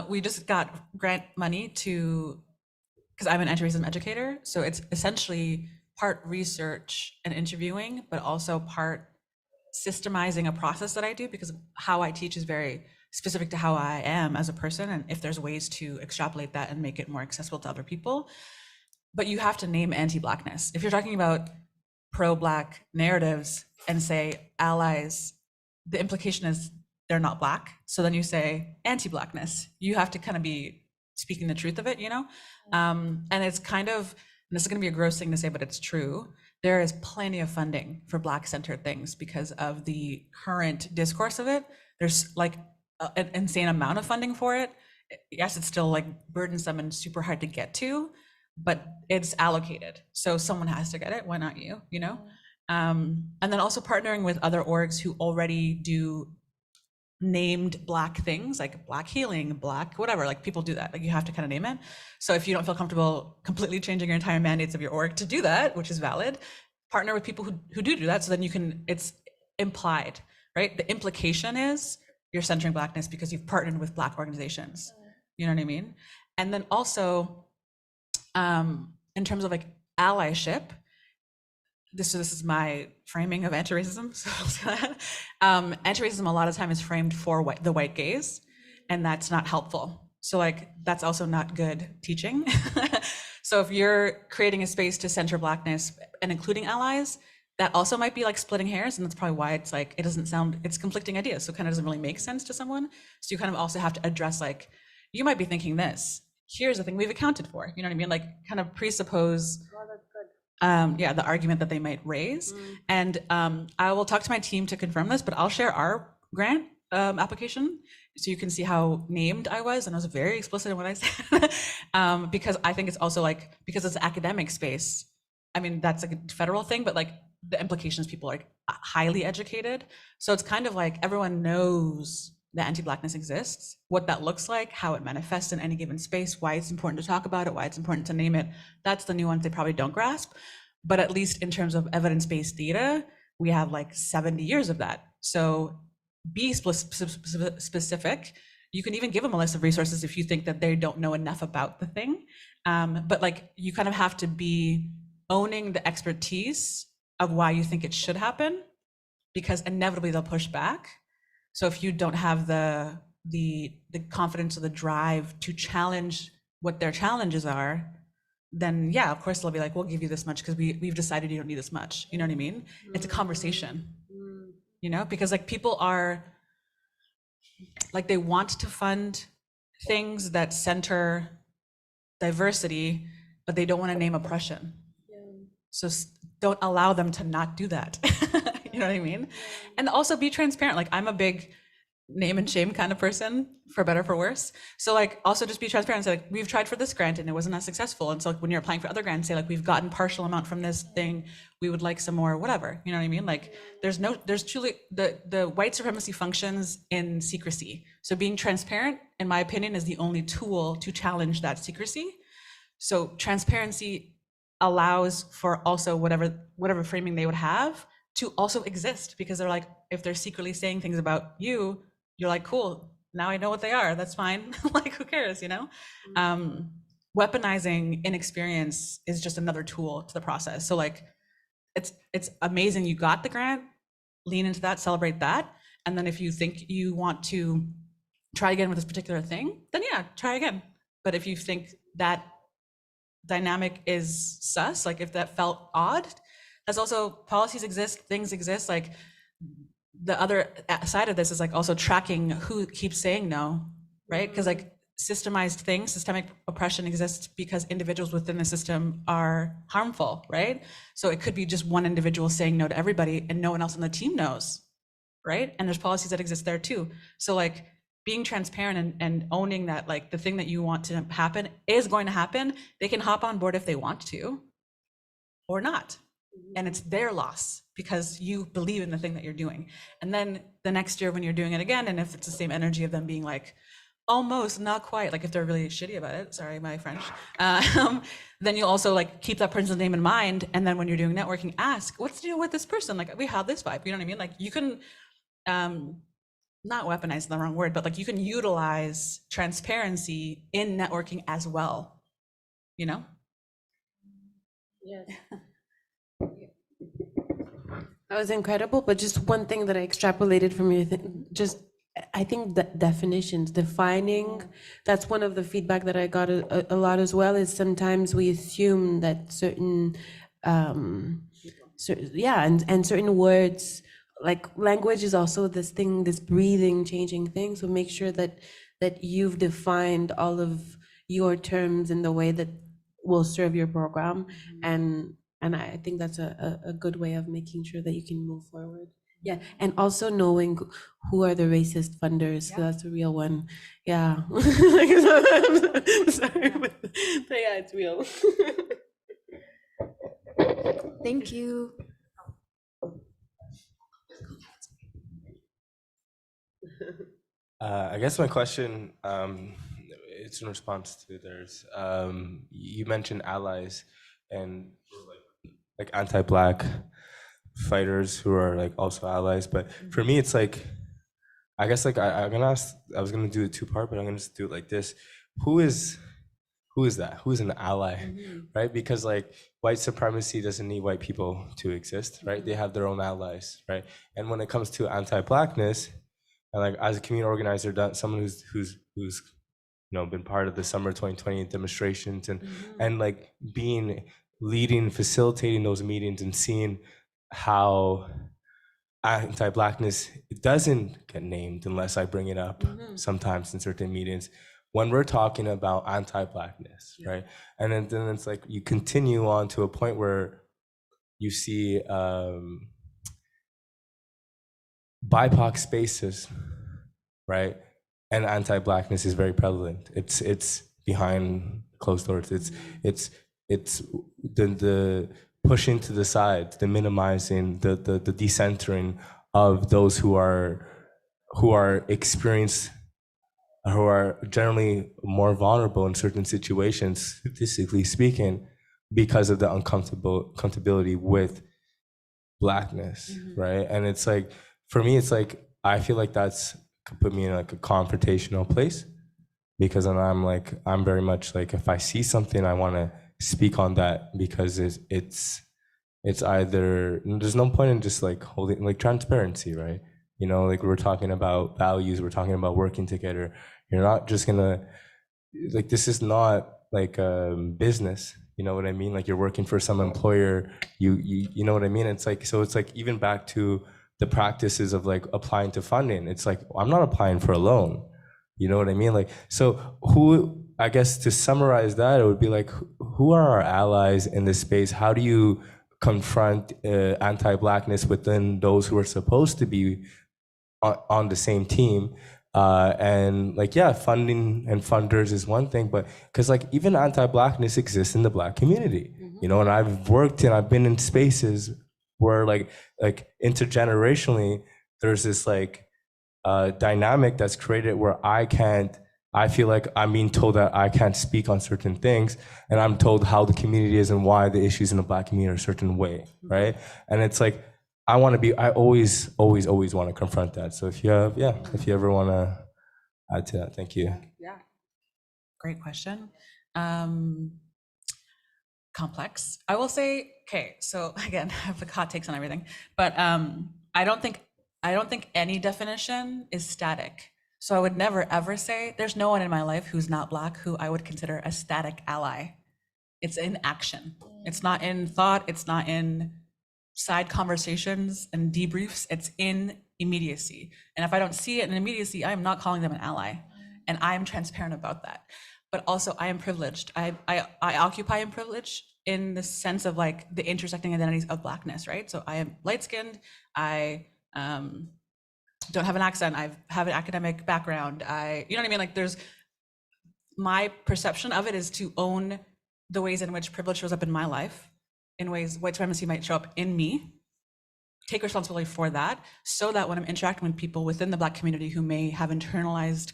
We just got grant money because I'm an anti-racism educator. So it's essentially part research and interviewing, but also part systemizing a process that I do, because how I teach is very specific to how I am as a person, and if there's ways to extrapolate that and make it more accessible to other people. But you have to name anti-Blackness. If you're talking about pro-Black narratives and say allies, the implication is they're not Black. So then you say anti-Blackness. You have to kind of be speaking the truth of it, And it's kind of, and this is going to be a gross thing to say, but it's true. There is plenty of funding for Black-centered things because of the current discourse of it. There's like an insane amount of funding for it. Yes, it's still like burdensome and super hard to get to, but it's allocated. So someone has to get it. Why not you, And then also partnering with other orgs who already do named Black things, like Black healing, Black whatever, like people do that. Like you have to kind of name it. So if you don't feel comfortable completely changing your entire mandates of your org to do that, which is valid, partner with people who do that, so then you can, it's implied, right? The implication is you're centering Blackness because you've partnered with Black organizations. You know what I mean? And then also, in terms of like allyship, this is my framing of anti-racism. So anti-racism a lot of time is framed for the white gaze, and that's not helpful. So like that's also not good teaching. So if you're creating a space to center Blackness and including allies, that also might be like splitting hairs, and that's probably why it's like it's conflicting ideas. So it kind of doesn't really make sense to someone. So you kind of also have to address, like, you might be thinking this. Here's the thing we've accounted for. You know what I mean? Like kind of presuppose. The argument that they might raise. And I will talk to my team to confirm this, but I'll share our grant application so you can see how named I was. And I was very explicit in what I said, because I think it's also like, because it's academic space, I mean, that's like a federal thing, but like the implications, people are like highly educated. So it's kind of like everyone knows that anti-Blackness exists, what that looks like, how it manifests in any given space, why it's important to talk about it, why it's important to name it. That's the nuance they probably don't grasp. But at least in terms of evidence-based data, we have like 70 years of that. So be specific. You can even give them a list of resources if you think that they don't know enough about the thing. But like you kind of have to be owning the expertise of why you think it should happen, because inevitably they'll push back. So if you don't have the confidence or the drive to challenge what their challenges are, then yeah, of course they'll be like, we'll give you this much because we've decided you don't need this much. You know what I mean? It's a conversation, because like people are, like they want to fund things that center diversity, but they don't want to name oppression. So don't allow them to not do that. You know what I mean? And also be transparent. Like I'm a big name and shame kind of person, for better, for worse. So like also just be transparent. Say like, we've tried for this grant and it wasn't as successful. And so like when you're applying for other grants, say like, we've gotten partial amount from this thing, we would like some more, whatever. You know what I mean? Like there's truly, the white supremacy functions in secrecy. So being transparent, in my opinion, is the only tool to challenge that secrecy. So transparency allows for also whatever framing they would have to also exist, because they're like, if they're secretly saying things about you, you're like, cool, now I know what they are, that's fine. Like, who cares, you know? Weaponizing inexperience is just another tool to the process. So like, it's amazing you got the grant, lean into that, celebrate that. And then if you think you want to try again with this particular thing, then yeah, try again. But if you think that dynamic is sus, like if that felt odd, that's also, policies exist, things exist. Like the other side of this is like also tracking who keeps saying no, right? Because like systemized things, systemic oppression exists because individuals within the system are harmful, right? So it could be just one individual saying no to everybody and no one else on the team knows, right? And there's policies that exist there too. So like being transparent and owning that like the thing that you want to happen is going to happen. They can hop on board if they want to or not. And it's their loss because you believe in the thing that you're doing. And then the next year when you're doing it again, and if it's the same energy of them being like, almost, not quite, like if they're really shitty about it, sorry, my French, then you'll also like keep that person's name in mind. And then when you're doing networking, ask, what's the deal with this person? Like we have this vibe, you know what I mean? Like you can, not weaponize is the wrong word, but like you can utilize transparency in networking as well, you know? Yes. That was incredible, but just one thing that I extrapolated from your thing, just I think that definitions, defining, that's one of the feedback that I got a lot as well, is sometimes we assume that certain, and certain words, like language is also this thing, this breathing, changing thing. So make sure that you've defined all of your terms in the way that will serve your program. And I think that's a good way of making sure that you can move forward. Yeah, and also knowing who are the racist funders. Yeah. So that's a real one. Yeah. I'm sorry, but yeah, it's real. Thank you. I guess my question, it's in response to theirs. You mentioned allies and like anti-Black fighters who are like also allies, but for me it's like, I guess like I'm gonna ask, I was gonna do a two-part, but I'm gonna just do it like this. Who is that? Who's an ally? Right? Because like white supremacy doesn't need white people to exist, right? They have their own allies, right? And when it comes to anti-Blackness, and like as a community organizer, someone who's you know been part of the summer 2020 demonstrations and like leading, facilitating those meetings and seeing how anti-Blackness doesn't get named unless I bring it up sometimes in certain meetings when we're talking about anti-Blackness, right? And then it's like you continue on to a point where you see BIPOC spaces, right? And anti-Blackness is very prevalent. It's behind closed doors. It's the pushing to the side, the minimizing, the decentering of those who are experienced, who are generally more vulnerable in certain situations, statistically speaking, because of the uncomfortability with Blackness, right? And it's like, for me, it's like, I feel like that's could put me in like a confrontational place, because then I'm very much like, if I see something, I want to speak on that, because it's either, there's no point in just like holding like transparency, right? You know, like we're talking about values, we're talking about working together. You're not just gonna, like, this is not like a business, you know what I mean? Like you're working for some employer, you know what I mean? It's like, so it's like even back to the practices of like applying to funding. It's like, I'm not applying for a loan. You know what I mean? Like, so who, I guess to summarize that, it would be like, who are our allies in this space? How do you confront anti-Blackness within those who are supposed to be on the same team? And like, yeah, funding and funders is one thing, but because like even anti-Blackness exists in the Black community, you know, and I've worked and I've been in spaces where like intergenerationally, there's this like dynamic that's created where I feel like I'm being told that I can't speak on certain things, and I'm told how the community is and why the issues in the Black community are a certain way, right? And it's like, I always want to confront that. So if you ever want to add to that, thank you. Yeah, great question. Complex. I will say, okay, so again, I have the hot takes on everything, but I don't think any definition is static. So I would never ever say there's no one in my life who's not Black who I would consider a static ally. It's in action. It's not in thought. It's not in side conversations and debriefs. It's in immediacy. And if I don't see it in immediacy, I am not calling them an ally. And I am transparent about that. But also I am privileged. I occupy in privilege in the sense of like the intersecting identities of Blackness, right? So I am light-skinned. I don't have an accent. I have an academic background. You know what I mean? Like my perception of it is to own the ways in which privilege shows up in my life, in ways white supremacy might show up in me, take responsibility for that, so that when I'm interacting with people within the Black community who may have internalized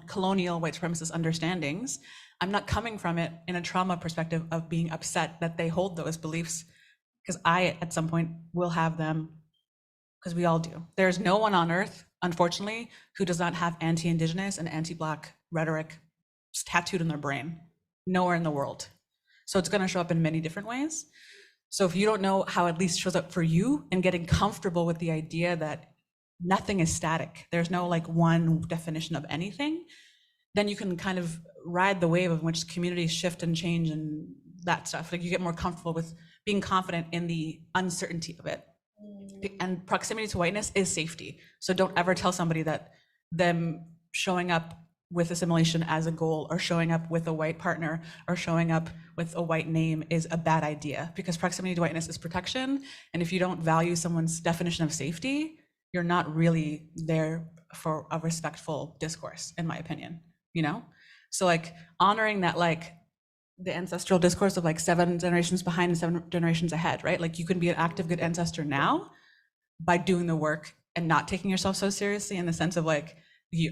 colonial white supremacist understandings, I'm not coming from it in a trauma perspective of being upset that they hold those beliefs, because I, at some point, will have them, because we all do. There's no one on earth, unfortunately, who does not have anti-Indigenous and anti-Black rhetoric tattooed in their brain. Nowhere in the world. So it's going to show up in many different ways. So if you don't know how at least shows up for you, and getting comfortable with the idea that nothing is static, there's no like one definition of anything, then you can kind of ride the wave of which communities shift and change and that stuff. Like you get more comfortable with being confident in the uncertainty of it. And proximity to whiteness is safety. So don't ever tell somebody that them showing up with assimilation as a goal, or showing up with a white partner, or showing up with a white name is a bad idea, because proximity to whiteness is protection. And if you don't value someone's definition of safety, you're not really there for a respectful discourse, in my opinion, you know? So like honoring that, like the ancestral discourse of like 7 generations behind and 7 generations ahead, right? Like you can be an active good ancestor now by doing the work and not taking yourself so seriously, in the sense of like,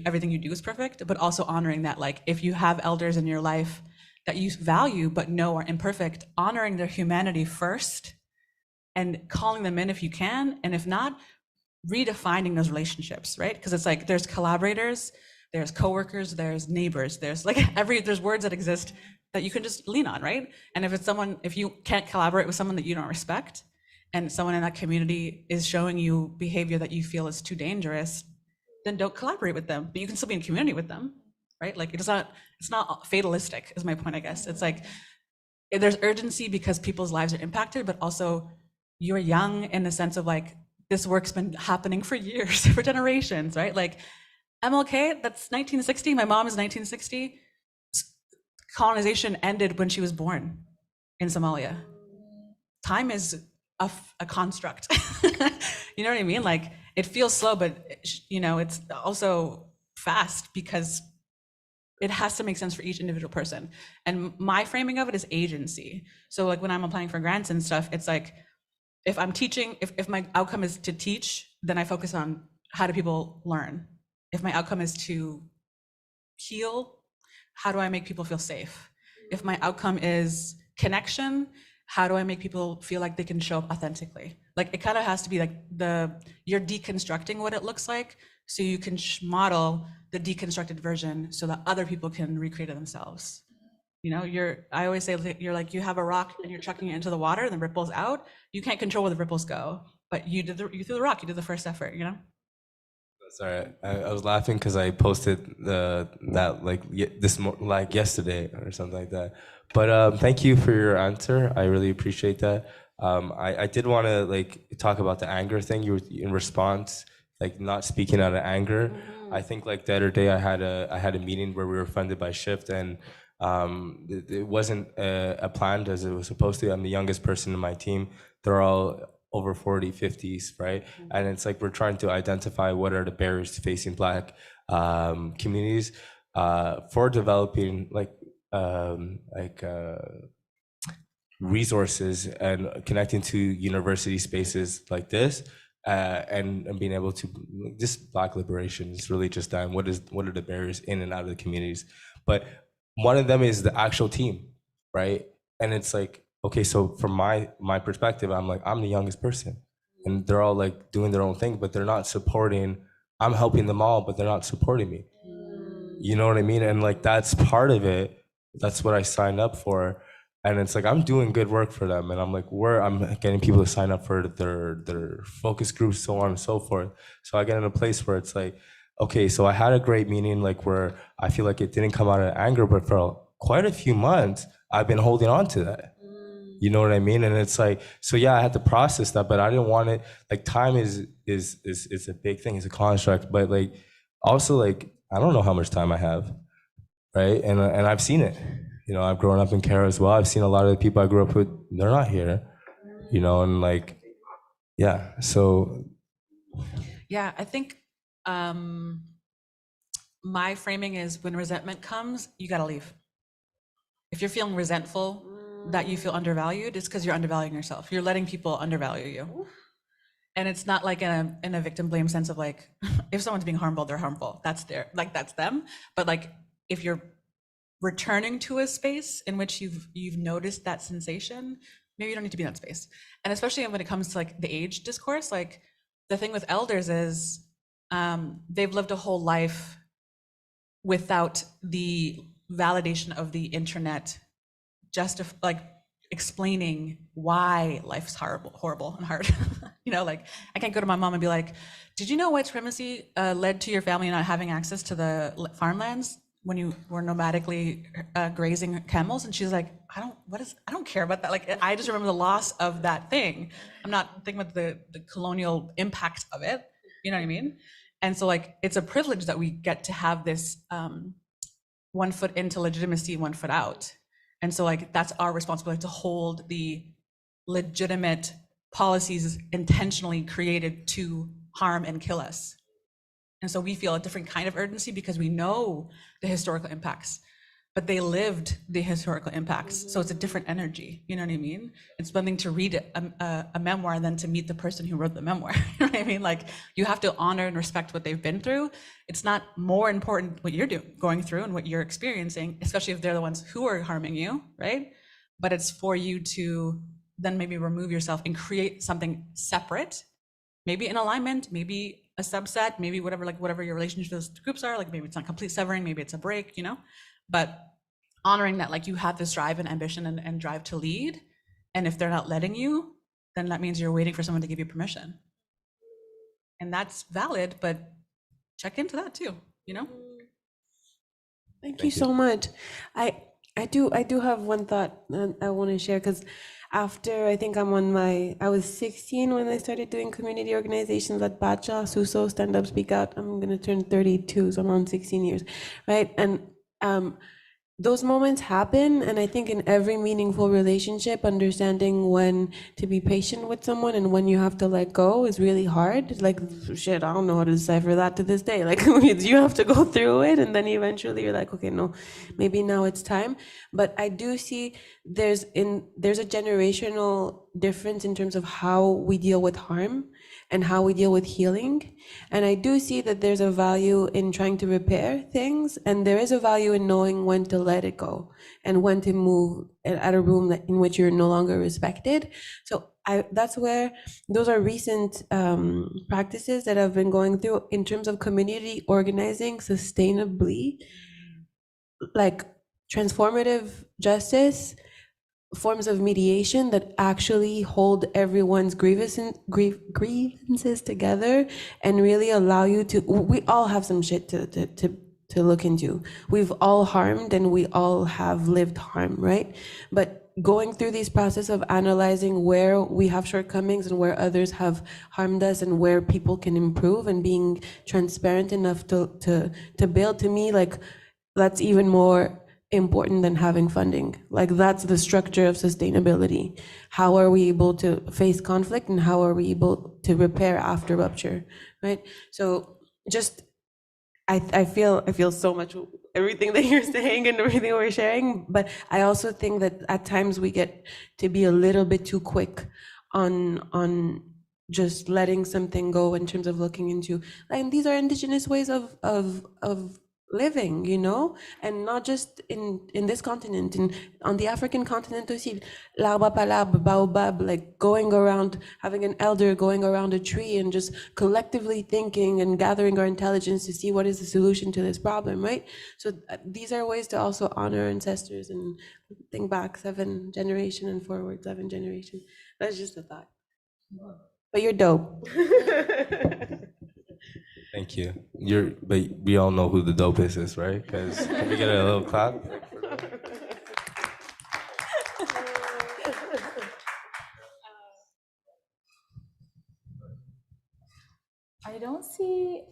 everything you do is perfect, but also honoring that, like, if you have elders in your life that you value but know are imperfect, honoring their humanity first and calling them in if you can, and if not, redefining those relationships, right? Because it's like there's collaborators, there's coworkers, there's neighbors, there's like there's words that exist that you can just lean on, right? And if you can't collaborate with someone that you don't respect, and someone in that community is showing you behavior that you feel is too dangerous, then don't collaborate with them. But you can still be in community with them, right? Like it's not fatalistic, is my point, I guess. It's like there's urgency because people's lives are impacted, but also you're young in the sense of like this work's been happening for years, for generations, right? Like MLK, that's 1960. My mom is 1960. Colonization ended when she was born in Somalia. Time is a construct. You know what I mean? Like it feels slow, but you know, it's also fast because it has to make sense for each individual person. And my framing of it is agency. So like when I'm applying for grants and stuff, it's like, if I'm teaching, if my outcome is to teach, then I focus on how do people learn? If my outcome is to heal, how do I make people feel safe? If my outcome is connection, how do I make people feel like they can show up authentically? Like it kind of has to be like you're deconstructing what it looks like, so you can model the deconstructed version so that other people can recreate it themselves. You know, I always say you're like, you have a rock and you're chucking it into the water and the ripples out. You can't control where the ripples go, but you threw the rock, you did the first effort, you know? Sorry, I was laughing because I posted that like yesterday or something like that. But thank you for your answer. I really appreciate that. I did want to like talk about the anger thing. You were in response, like not speaking out of anger. I think like the other day I had a meeting where we were funded by Shift, and it wasn't a planned as it was supposed to. I'm the youngest person in my team. They're all over 40, 50s, right? And it's like we're trying to identify what are the barriers facing Black communities for developing resources and connecting to university spaces like this, and being able to just Black liberation is really just that. What are the barriers in and out of the communities? But one of them is the actual team, right? And it's like, okay, so from my perspective, I'm like, I'm the youngest person, and they're all like doing their own thing, but they're not supporting. I'm helping them all, but they're not supporting me. You know what I mean? And like that's part of it. That's what I signed up for. And it's like I'm doing good work for them, and I'm like, I'm getting people to sign up for their focus groups, so on and so forth. So I get in a place where it's like, okay, so I had a great meeting, like where I feel like it didn't come out of anger, but for quite a few months, I've been holding on to that. You know what I mean? And it's like, so yeah, I had to process that, but I didn't want it. Like time is a big thing, it's a construct, but like also like I don't know how much time I have, right? And I've seen it. You know, I've grown up in Canada as well. I've seen a lot of the people I grew up with, they're not here, you know, and like, yeah, so. Yeah, I think my framing is when resentment comes, you gotta leave. If you're feeling resentful that you feel undervalued, it's because you're undervaluing yourself. You're letting people undervalue you. And it's not like in a victim blame sense of like, if someone's being harmful, they're harmful. That's that's them. But like, if you're returning to a space in which you've noticed that sensation, maybe you don't need to be in that space. And especially when it comes to like the age discourse, like the thing with elders is they've lived a whole life without the validation of the internet, just like explaining why life's horrible and hard. You know, like I can't go to my mom and be like, did you know white supremacy led to your family not having access to the farmlands when you were nomadically grazing camels? And she's like, I don't care about that. Like, I just remember the loss of that thing. I'm not thinking about the colonial impact of it. You know what I mean? And so like, it's a privilege that we get to have this 1 foot into legitimacy, 1 foot out. And so like, that's our responsibility to hold the legitimate policies intentionally created to harm and kill us. And so we feel a different kind of urgency because we know the historical impacts, but they lived the historical impacts. So it's a different energy, you know what I mean? It's one thing to read a memoir than to meet the person who wrote the memoir, you know what I mean? Like you have to honor and respect what they've been through. It's not more important what you're going through and what you're experiencing, especially if they're the ones who are harming you, right? But it's for you to then maybe remove yourself and create something separate, maybe in alignment, maybe a subset, maybe whatever your relationship to those groups are, like maybe it's not complete severing, maybe it's a break, you know, but honoring that like you have this drive and ambition and drive to lead. And if they're not letting you, then that means you're waiting for someone to give you permission. And that's valid, but check into that too, you know? Thank you so much. I do have one thought I want to share, because after I think I was 16 when I started doing community organizations at Bacha, Suso, Stand Up, Speak Out. I'm going to turn 32, so I'm on 16 years, right? And those moments happen, and I think in every meaningful relationship, understanding when to be patient with someone and when you have to let go is really hard. It's like, shit, I don't know how to decipher that to this day. Like you have to go through it, and then eventually you're like, okay, no, maybe now it's time. But I do see there's a generational difference in terms of how we deal with harm and how we deal with healing. And I do see that there's a value in trying to repair things, and there is a value in knowing when to let it go and when to move out of a room in which you're no longer respected. So that's where those are recent practices that I've been going through in terms of community organizing sustainably, like transformative justice, forms of mediation that actually hold everyone's grievances together and really allow you to, we all have some shit to look into. We've all harmed and we all have lived harm, right? But going through these process of analyzing where we have shortcomings and where others have harmed us and where people can improve, and being transparent enough to build, to me, like, that's even more important than having funding. Like, that's the structure of sustainability. How are we able to face conflict, and how are we able to repair after rupture, right? So just, I feel so much everything that you're saying and everything we're sharing, but I also think that at times we get to be a little bit too quick on just letting something go in terms of looking into, and these are indigenous ways of living, you know, and not just in this continent, and on the African continent aussi, l'arbre à palabre, baobab, like going around, having an elder going around a tree and just collectively thinking and gathering our intelligence to see what is the solution to this problem, right? So these are ways to also honor ancestors and think back 7 generation and forward 7 generation. That's just a thought. But you're dope. Thank you. But we all know who the dopest is, right? Because can we get a little clap? I don't see,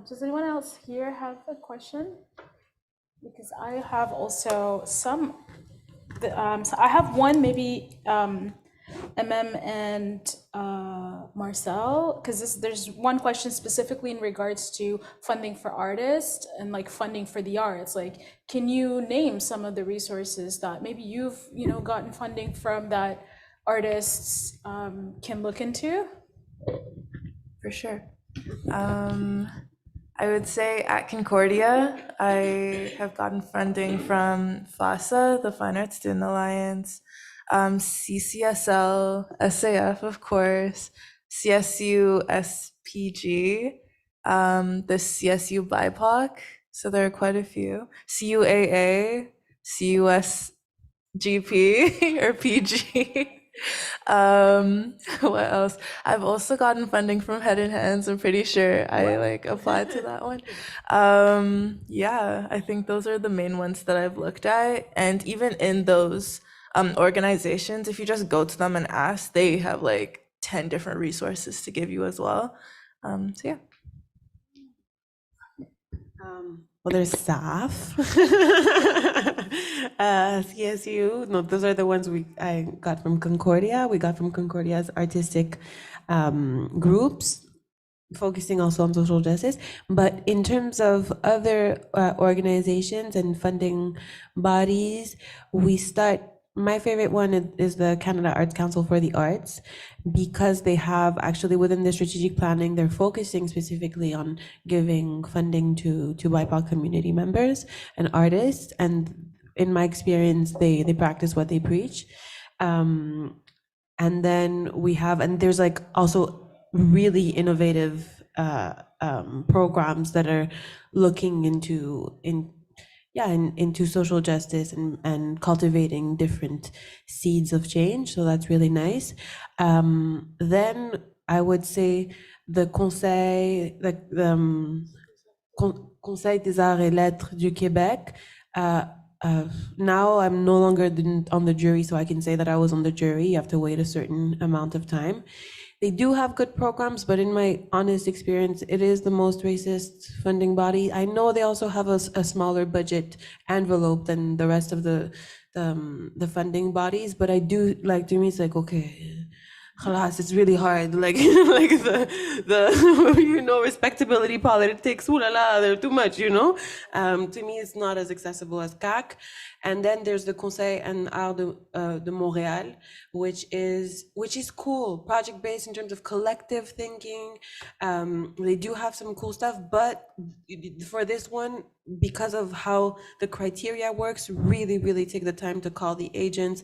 does anyone else here have a question? Because I have also some, so I have one, maybe Emem and Marcelle, because there's one question specifically in regards to funding for artists and like funding for the arts. Like, can you name some of the resources that maybe you've gotten funding from that artists can look into? For sure. I would say at Concordia, I have gotten funding from FASA, the Fine Arts Student Alliance, CCSL, SAF, of course, CSU SPG, the CSU BIPOC, so there are quite a few, CUAA, CUSGP, or PG. What else? I've also gotten funding from Head and Hands. I'm pretty sure I applied to that one. Yeah, I think those are the main ones that I've looked at. And even in those organizations, if you just go to them and ask, they have 10 different resources to give you as well. So yeah. Well, there's SAF, CSU. No, those are the ones I got from Concordia. We got from Concordia's artistic groups, focusing also on social justice. But in terms of other organizations and funding bodies, my favorite one is the Canada Arts Council for the Arts, because they have actually within the strategic planning, they're focusing specifically on giving funding to BIPOC community members and artists. And in my experience, they practice what they preach. And then there's also really innovative programs that are looking into social justice and cultivating different seeds of change. So that's really nice. Then I would say the Conseil, Conseil des Arts et Lettres du Québec. Now I'm no longer on the jury, so I can say that I was on the jury. You have to wait a certain amount of time. They do have good programs, but in my honest experience, it is the most racist funding body. I know they also have a smaller budget envelope than the rest of the funding bodies, but I do to me it's okay, khalas, it's really hard. The respectability politics, ooh la la, they're too much, To me, it's not as accessible as CAC. And then there's the Conseil en Arts de Montréal, which is cool, project-based in terms of collective thinking. They do have some cool stuff, but for this one, because of how the criteria works, really, really take the time to call the agents.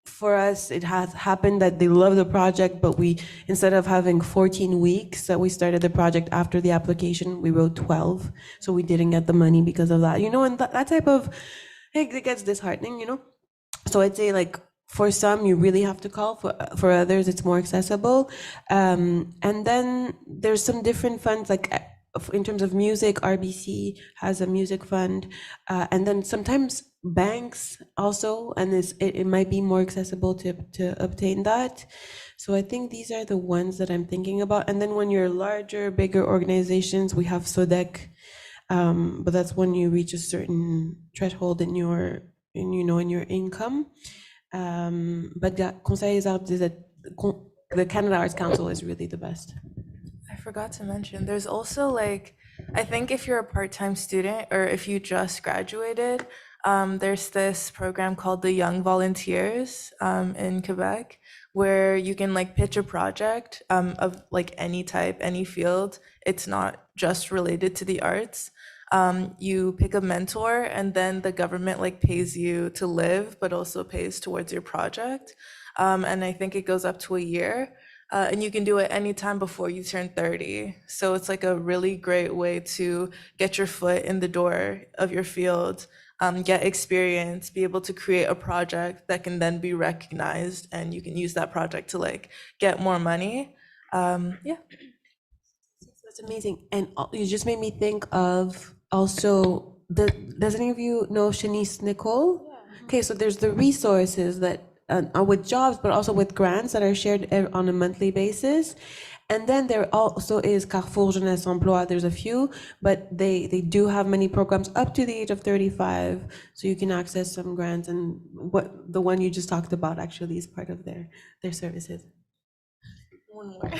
For us, it has happened that they love the project, but instead of having 14 weeks that we started the project after the application, we wrote 12. So we didn't get the money because of that, and that type of, it gets disheartening, So I'd say for some, you really have to call. For others, it's more accessible. And then there's some different funds, in terms of music, RBC has a music fund. And then sometimes banks also, and it might be more accessible to obtain that. So I think these are the ones that I'm thinking about. And then when you're larger, bigger organizations, we have SODEC, but that's when you reach a certain threshold in your income. But the Conseil des Arts the Canada Arts Council is really the best. I forgot to mention, there's also like, I think if you're a part-time student or if you just graduated, there's this program called the Young Volunteers in Quebec, where you can like pitch a project of like any type, any field. It's not just related to the arts. You pick a mentor and then the government like pays you to live, but also pays towards your project. And I think it goes up to a year. And you can do it anytime before you turn 30. So it's like a really great way to get your foot in the door of your field, get experience, be able to create a project that can then be recognized, and you can use that project to like get more money. Yeah. That's amazing. And you just made me think of also does any of you know Shanice Nicole? Yeah. Okay, so there's the resources that are with jobs, but also with grants that are shared on a monthly basis. And then there also is Carrefour Jeunesse Emploi. There's a few, but they do have many programs up to the age of 35, so you can access some grants. And the one you just talked about actually is part of their services. One more.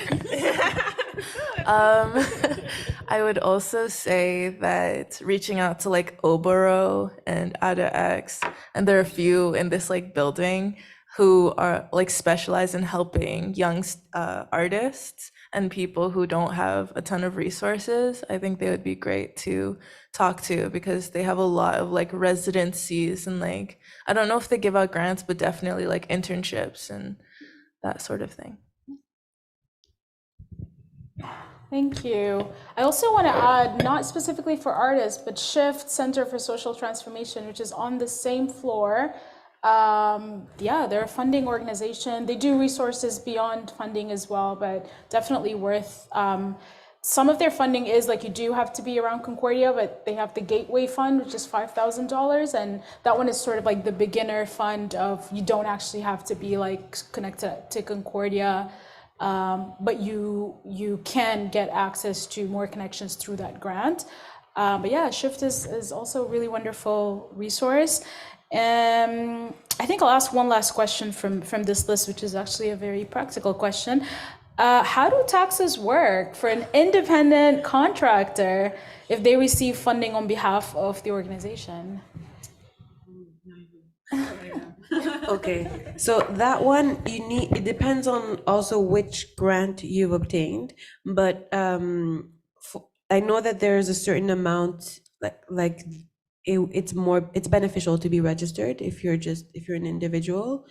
I would also say that reaching out to like Oboro and AdaX, and there are a few in this like building who are like specialized in helping young artists and people who don't have a ton of resources. I think they would be great to talk to because they have a lot of like residencies and like, I don't know if they give out grants, but definitely like internships and that sort of thing. Thank you. I also want to add, not specifically for artists, but Shift Center for Social Transformation, which is on the same floor. Yeah, they're a funding organization. They do resources beyond funding as well, but definitely worth. Some of their funding is like you do have to be around Concordia, but they have the Gateway Fund, which is $5,000, and that one is sort of like the beginner fund of you don't actually have to be like connected to Concordia. But you can get access to more connections through that grant. But yeah, Shift is also a really wonderful resource. I think I'll ask one last question from this list, which is actually a very practical question. How do taxes work for an independent contractor if they receive funding on behalf of the organization? Okay, so that one it depends on also which grant you've obtained, but I know that there's a certain amount it's beneficial to be registered if you're an individual.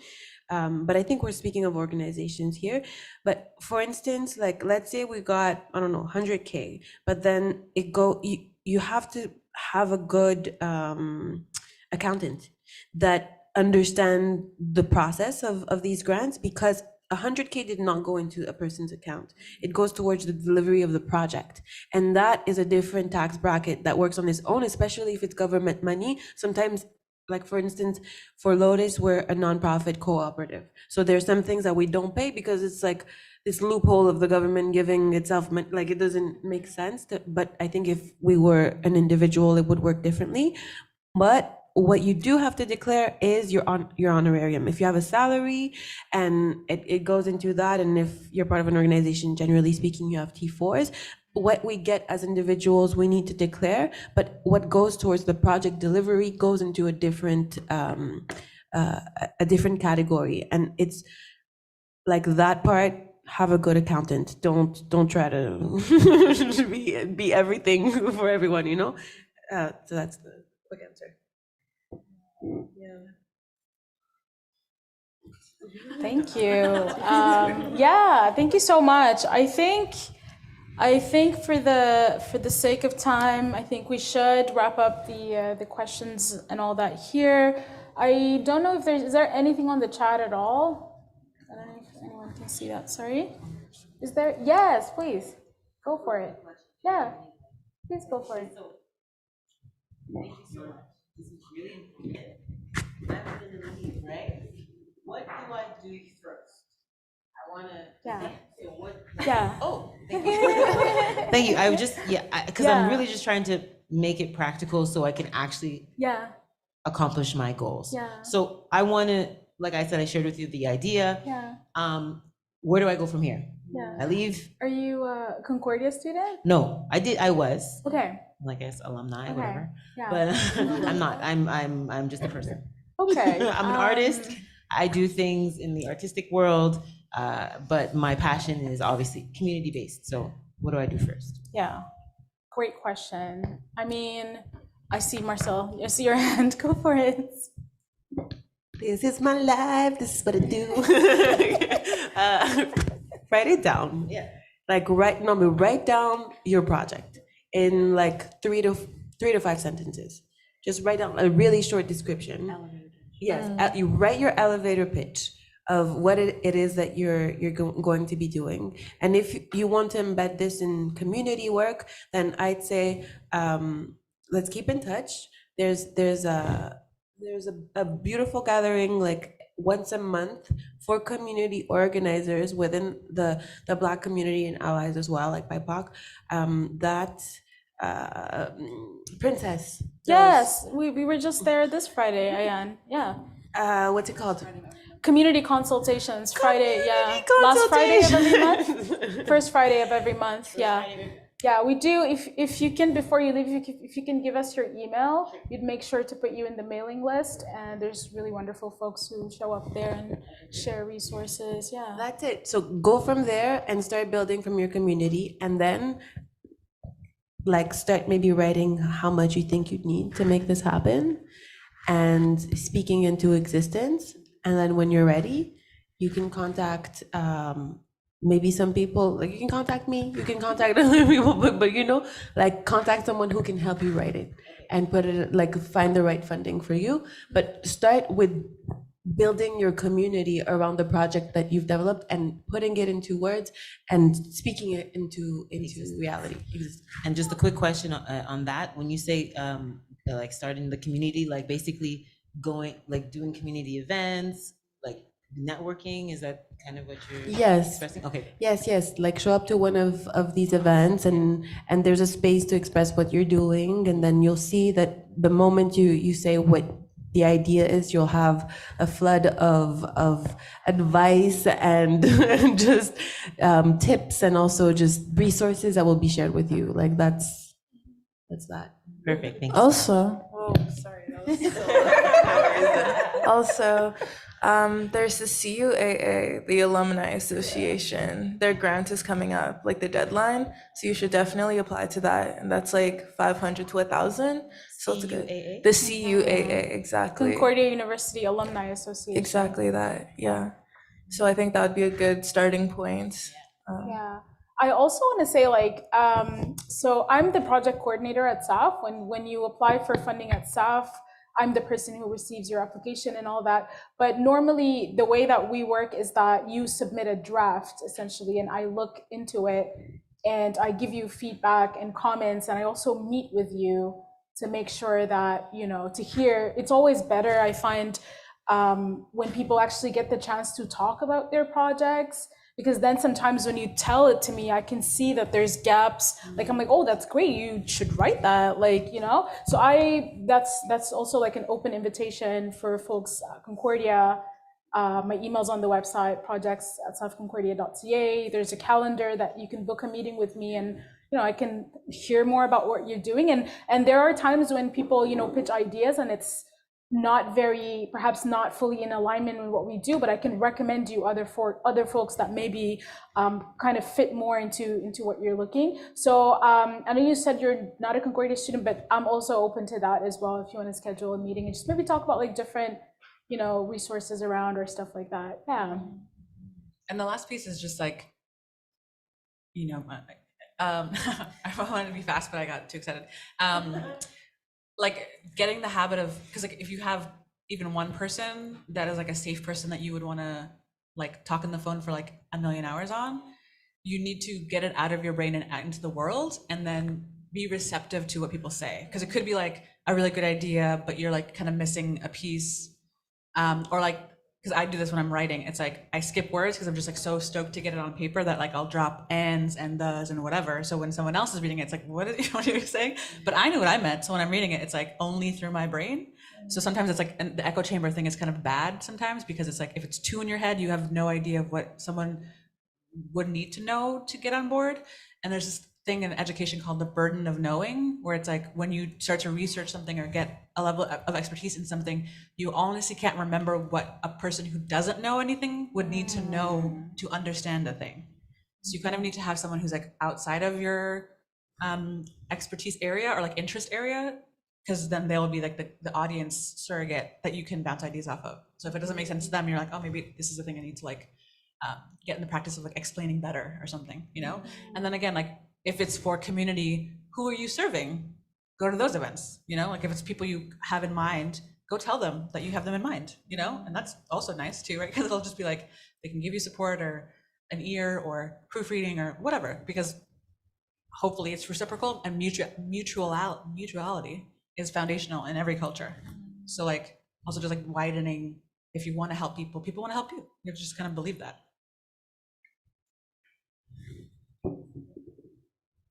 But I think we're speaking of organizations here. But for instance, like let's say we got, I don't know, 100K, but then you have to have a good accountant that understand the process of these grants, because 100K did not go into a person's account. It goes towards the delivery of the project. And that is a different tax bracket that works on its own, especially if it's government money. Sometimes, like for instance, for Lotus, we're a nonprofit cooperative. So there's some things that we don't pay because it's like this loophole of the government giving itself, like it doesn't make sense. But I think if we were an individual, it would work differently. But what you do have to declare is your honorarium. If you have a salary and it goes into that, and if you're part of an organization, generally speaking, you have T4s, what we get as individuals, we need to declare, but what goes towards the project delivery goes into a different category. And it's like that part, have a good accountant. Don't try to be everything for everyone, you know? So that's the quick answer. Yeah. Thank you. Yeah, thank you so much. I think for the sake of time, I think we should wrap up the questions and all that here. I don't know if is there anything on the chat at all? I don't know if anyone can see that. Sorry. Is there? Yes, please. Go for it. Yeah. Please go for it. Thank you so much. This is really Yeah. Yeah. Oh, thank you. Thank you. I would just, because I'm really just trying to make it practical so I can actually accomplish my goals. Yeah. So I want to, like I said, I shared with you the idea. Yeah. Where do I go from here? Yeah. I leave. Are you a Concordia student? No, I was. Okay. Like I guess alumni, Okay. whatever. Yeah. But I'm not. I'm just a person. Okay. I'm an artist. I do things in the artistic world, but my passion is obviously community based. So what do I do first? Yeah. Great question. I mean, I see Marcelle. I see your hand. Go for it. This is my life. This is what I do. Write it down. Yeah. Like write down your project in like 3 to 5 sentences. Just write down a really short description. Yes, you write your elevator pitch of what it is that you're going to be doing. And if you want to embed this in community work, then I'd say let's keep in touch. There's a beautiful gathering like once a month for community organizers within the Black community and allies as well, like BIPOC. Princess. Yes, we were just there this Friday, Ayan. Yeah. What's it called? Community consultations Friday. Yeah. Last Friday of every month. First Friday of every month. Yeah. Yeah, we do. If you can, before you leave, if you can give us your email, we'd make sure to put you in the mailing list. And there's really wonderful folks who show up there and share resources. Yeah. That's it. So go from there and start building from your community, and then like start maybe writing how much you think you'd need to make this happen and speaking into existence. And then when you're ready, you can contact maybe some people, like you can contact me, you can contact other people, but you know, like contact someone who can help you write it and put it, like find the right funding for you. But start with building your community around the project that you've developed and putting it into words and speaking it into reality. And just a quick question on that. When you say like starting the community, like basically going, like doing community events, like networking, is that kind of what you're expressing? Okay. Yes. Like show up to one of these events and there's a space to express what you're doing, and then you'll see that the moment you say what the idea is, you'll have a flood of advice and just tips and also just resources that will be shared with you. Like that's that. Perfect. Thank you. Also, also, there's the CUAA, the Alumni Association. Their grant is coming up, like the deadline. So you should definitely apply to that. And that's like 500 to 1,000. So it's good. The CUAA, exactly. Concordia University Alumni Association. Exactly that, yeah. So I think that would be a good starting point. Yeah. I also want to say, like, so I'm the project coordinator at SAF. When you apply for funding at SAF, I'm the person who receives your application and all that. But normally the way that we work is that you submit a draft essentially, and I look into it and I give you feedback and comments, and I also meet with you to make sure that, you know, to hear. It's always better, I find, when people actually get the chance to talk about their projects, because then sometimes when you tell it to me, I can see that there's gaps. Like I'm like, oh, that's great, you should write that, like, you know. So that's also like an open invitation for folks at Concordia. My email's on the website, projects@southconcordia.ca. There's a calendar that you can book a meeting with me, and you know, I can hear more about what you're doing. And there are times when people, you know, pitch ideas and it's not very, perhaps not fully in alignment with what we do, but I can recommend you other folks that maybe kind of fit more into what you're looking. So I know you said you're not a Concordia student, but I'm also open to that as well if you want to schedule a meeting and just maybe talk about like different, you know, resources around or stuff like that. Yeah. And the last piece is just like, you know, I wanted to be fast, but I got too excited. Like getting the habit of, because like if you have even one person that is like a safe person that you would want to like talk on the phone for like a million hours on, you need to get it out of your brain and out into the world, and then be receptive to what people say, because it could be like a really good idea but you're like kind of missing a piece, or like because I do this when I'm writing, it's like I skip words because I'm just like so stoked to get it on paper that like I'll drop ands and does and whatever. So when someone else is reading it, it's like, what are you saying? But I knew what I meant. So when I'm reading it, it's like only through my brain. So sometimes it's like, and the echo chamber thing is kind of bad sometimes, because it's like, if it's too in your head, you have no idea of what someone would need to know to get on board. And there's this thing in education called the burden of knowing, where it's like when you start to research something or get a level of expertise in something, you honestly can't remember what a person who doesn't know anything would need to know to understand a thing. So you kind of need to have someone who's like outside of your expertise area or like interest area, because then they'll be like the audience surrogate that you can bounce ideas off of. So if it doesn't make sense to them, you're like, oh, maybe this is the thing I need to like get in the practice of like explaining better or something, you know? And then again, like if it's for community, who are you serving? Go to those events, you know? Like if it's people you have in mind, go tell them that you have them in mind, you know? And that's also nice too, right? Because it'll just be like, they can give you support or an ear or proofreading or whatever, because hopefully it's reciprocal, and mutuality is foundational in every culture. So like also just like widening, if you want to help people, people want to help you. You have to just kind of believe that.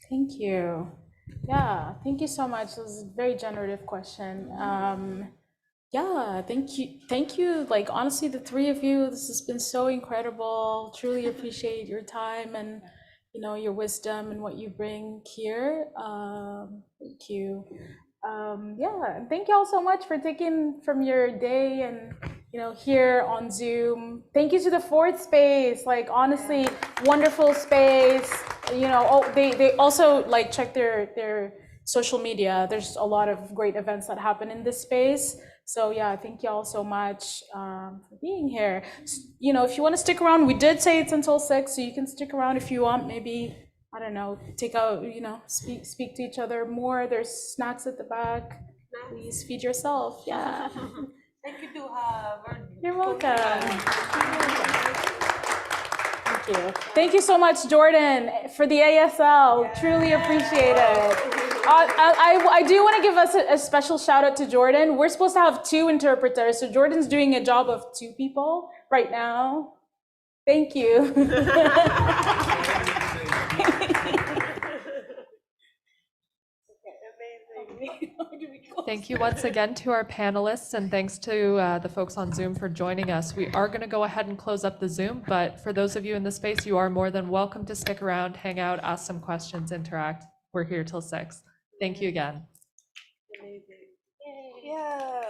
Thank you. Yeah, thank you so much. This is a very generative question. Yeah, thank you. Like honestly, the three of you, this has been so incredible. Truly appreciate your time and your wisdom and what you bring here. Thank you. Yeah, and thank you all so much for taking from your day and here on Zoom. Thank you to the fourth space. Like honestly, wonderful space. They also like check their social media. There's a lot of great events that happen in this space. So yeah, thank you all so much for being here. If you want to stick around, we did say it's until 6, so you can stick around if you want. Maybe, I don't know, take out, speak to each other more. There's snacks at the back. Please feed yourself. Yeah. Thank you to have. You're welcome. Thank you. Thank you so much, Jordan, for the ASL. Yeah. Truly appreciate it. I do want to give us a special shout out to Jordan. We're supposed to have 2 interpreters, so Jordan's doing a job of 2 people right now. Thank you. Thank you once again to our panelists, and thanks to the folks on Zoom for joining us. We are going to go ahead and close up the Zoom, but for those of you in the space, you are more than welcome to stick around, hang out, ask some questions, interact. We're here till 6. Thank you again. Yeah.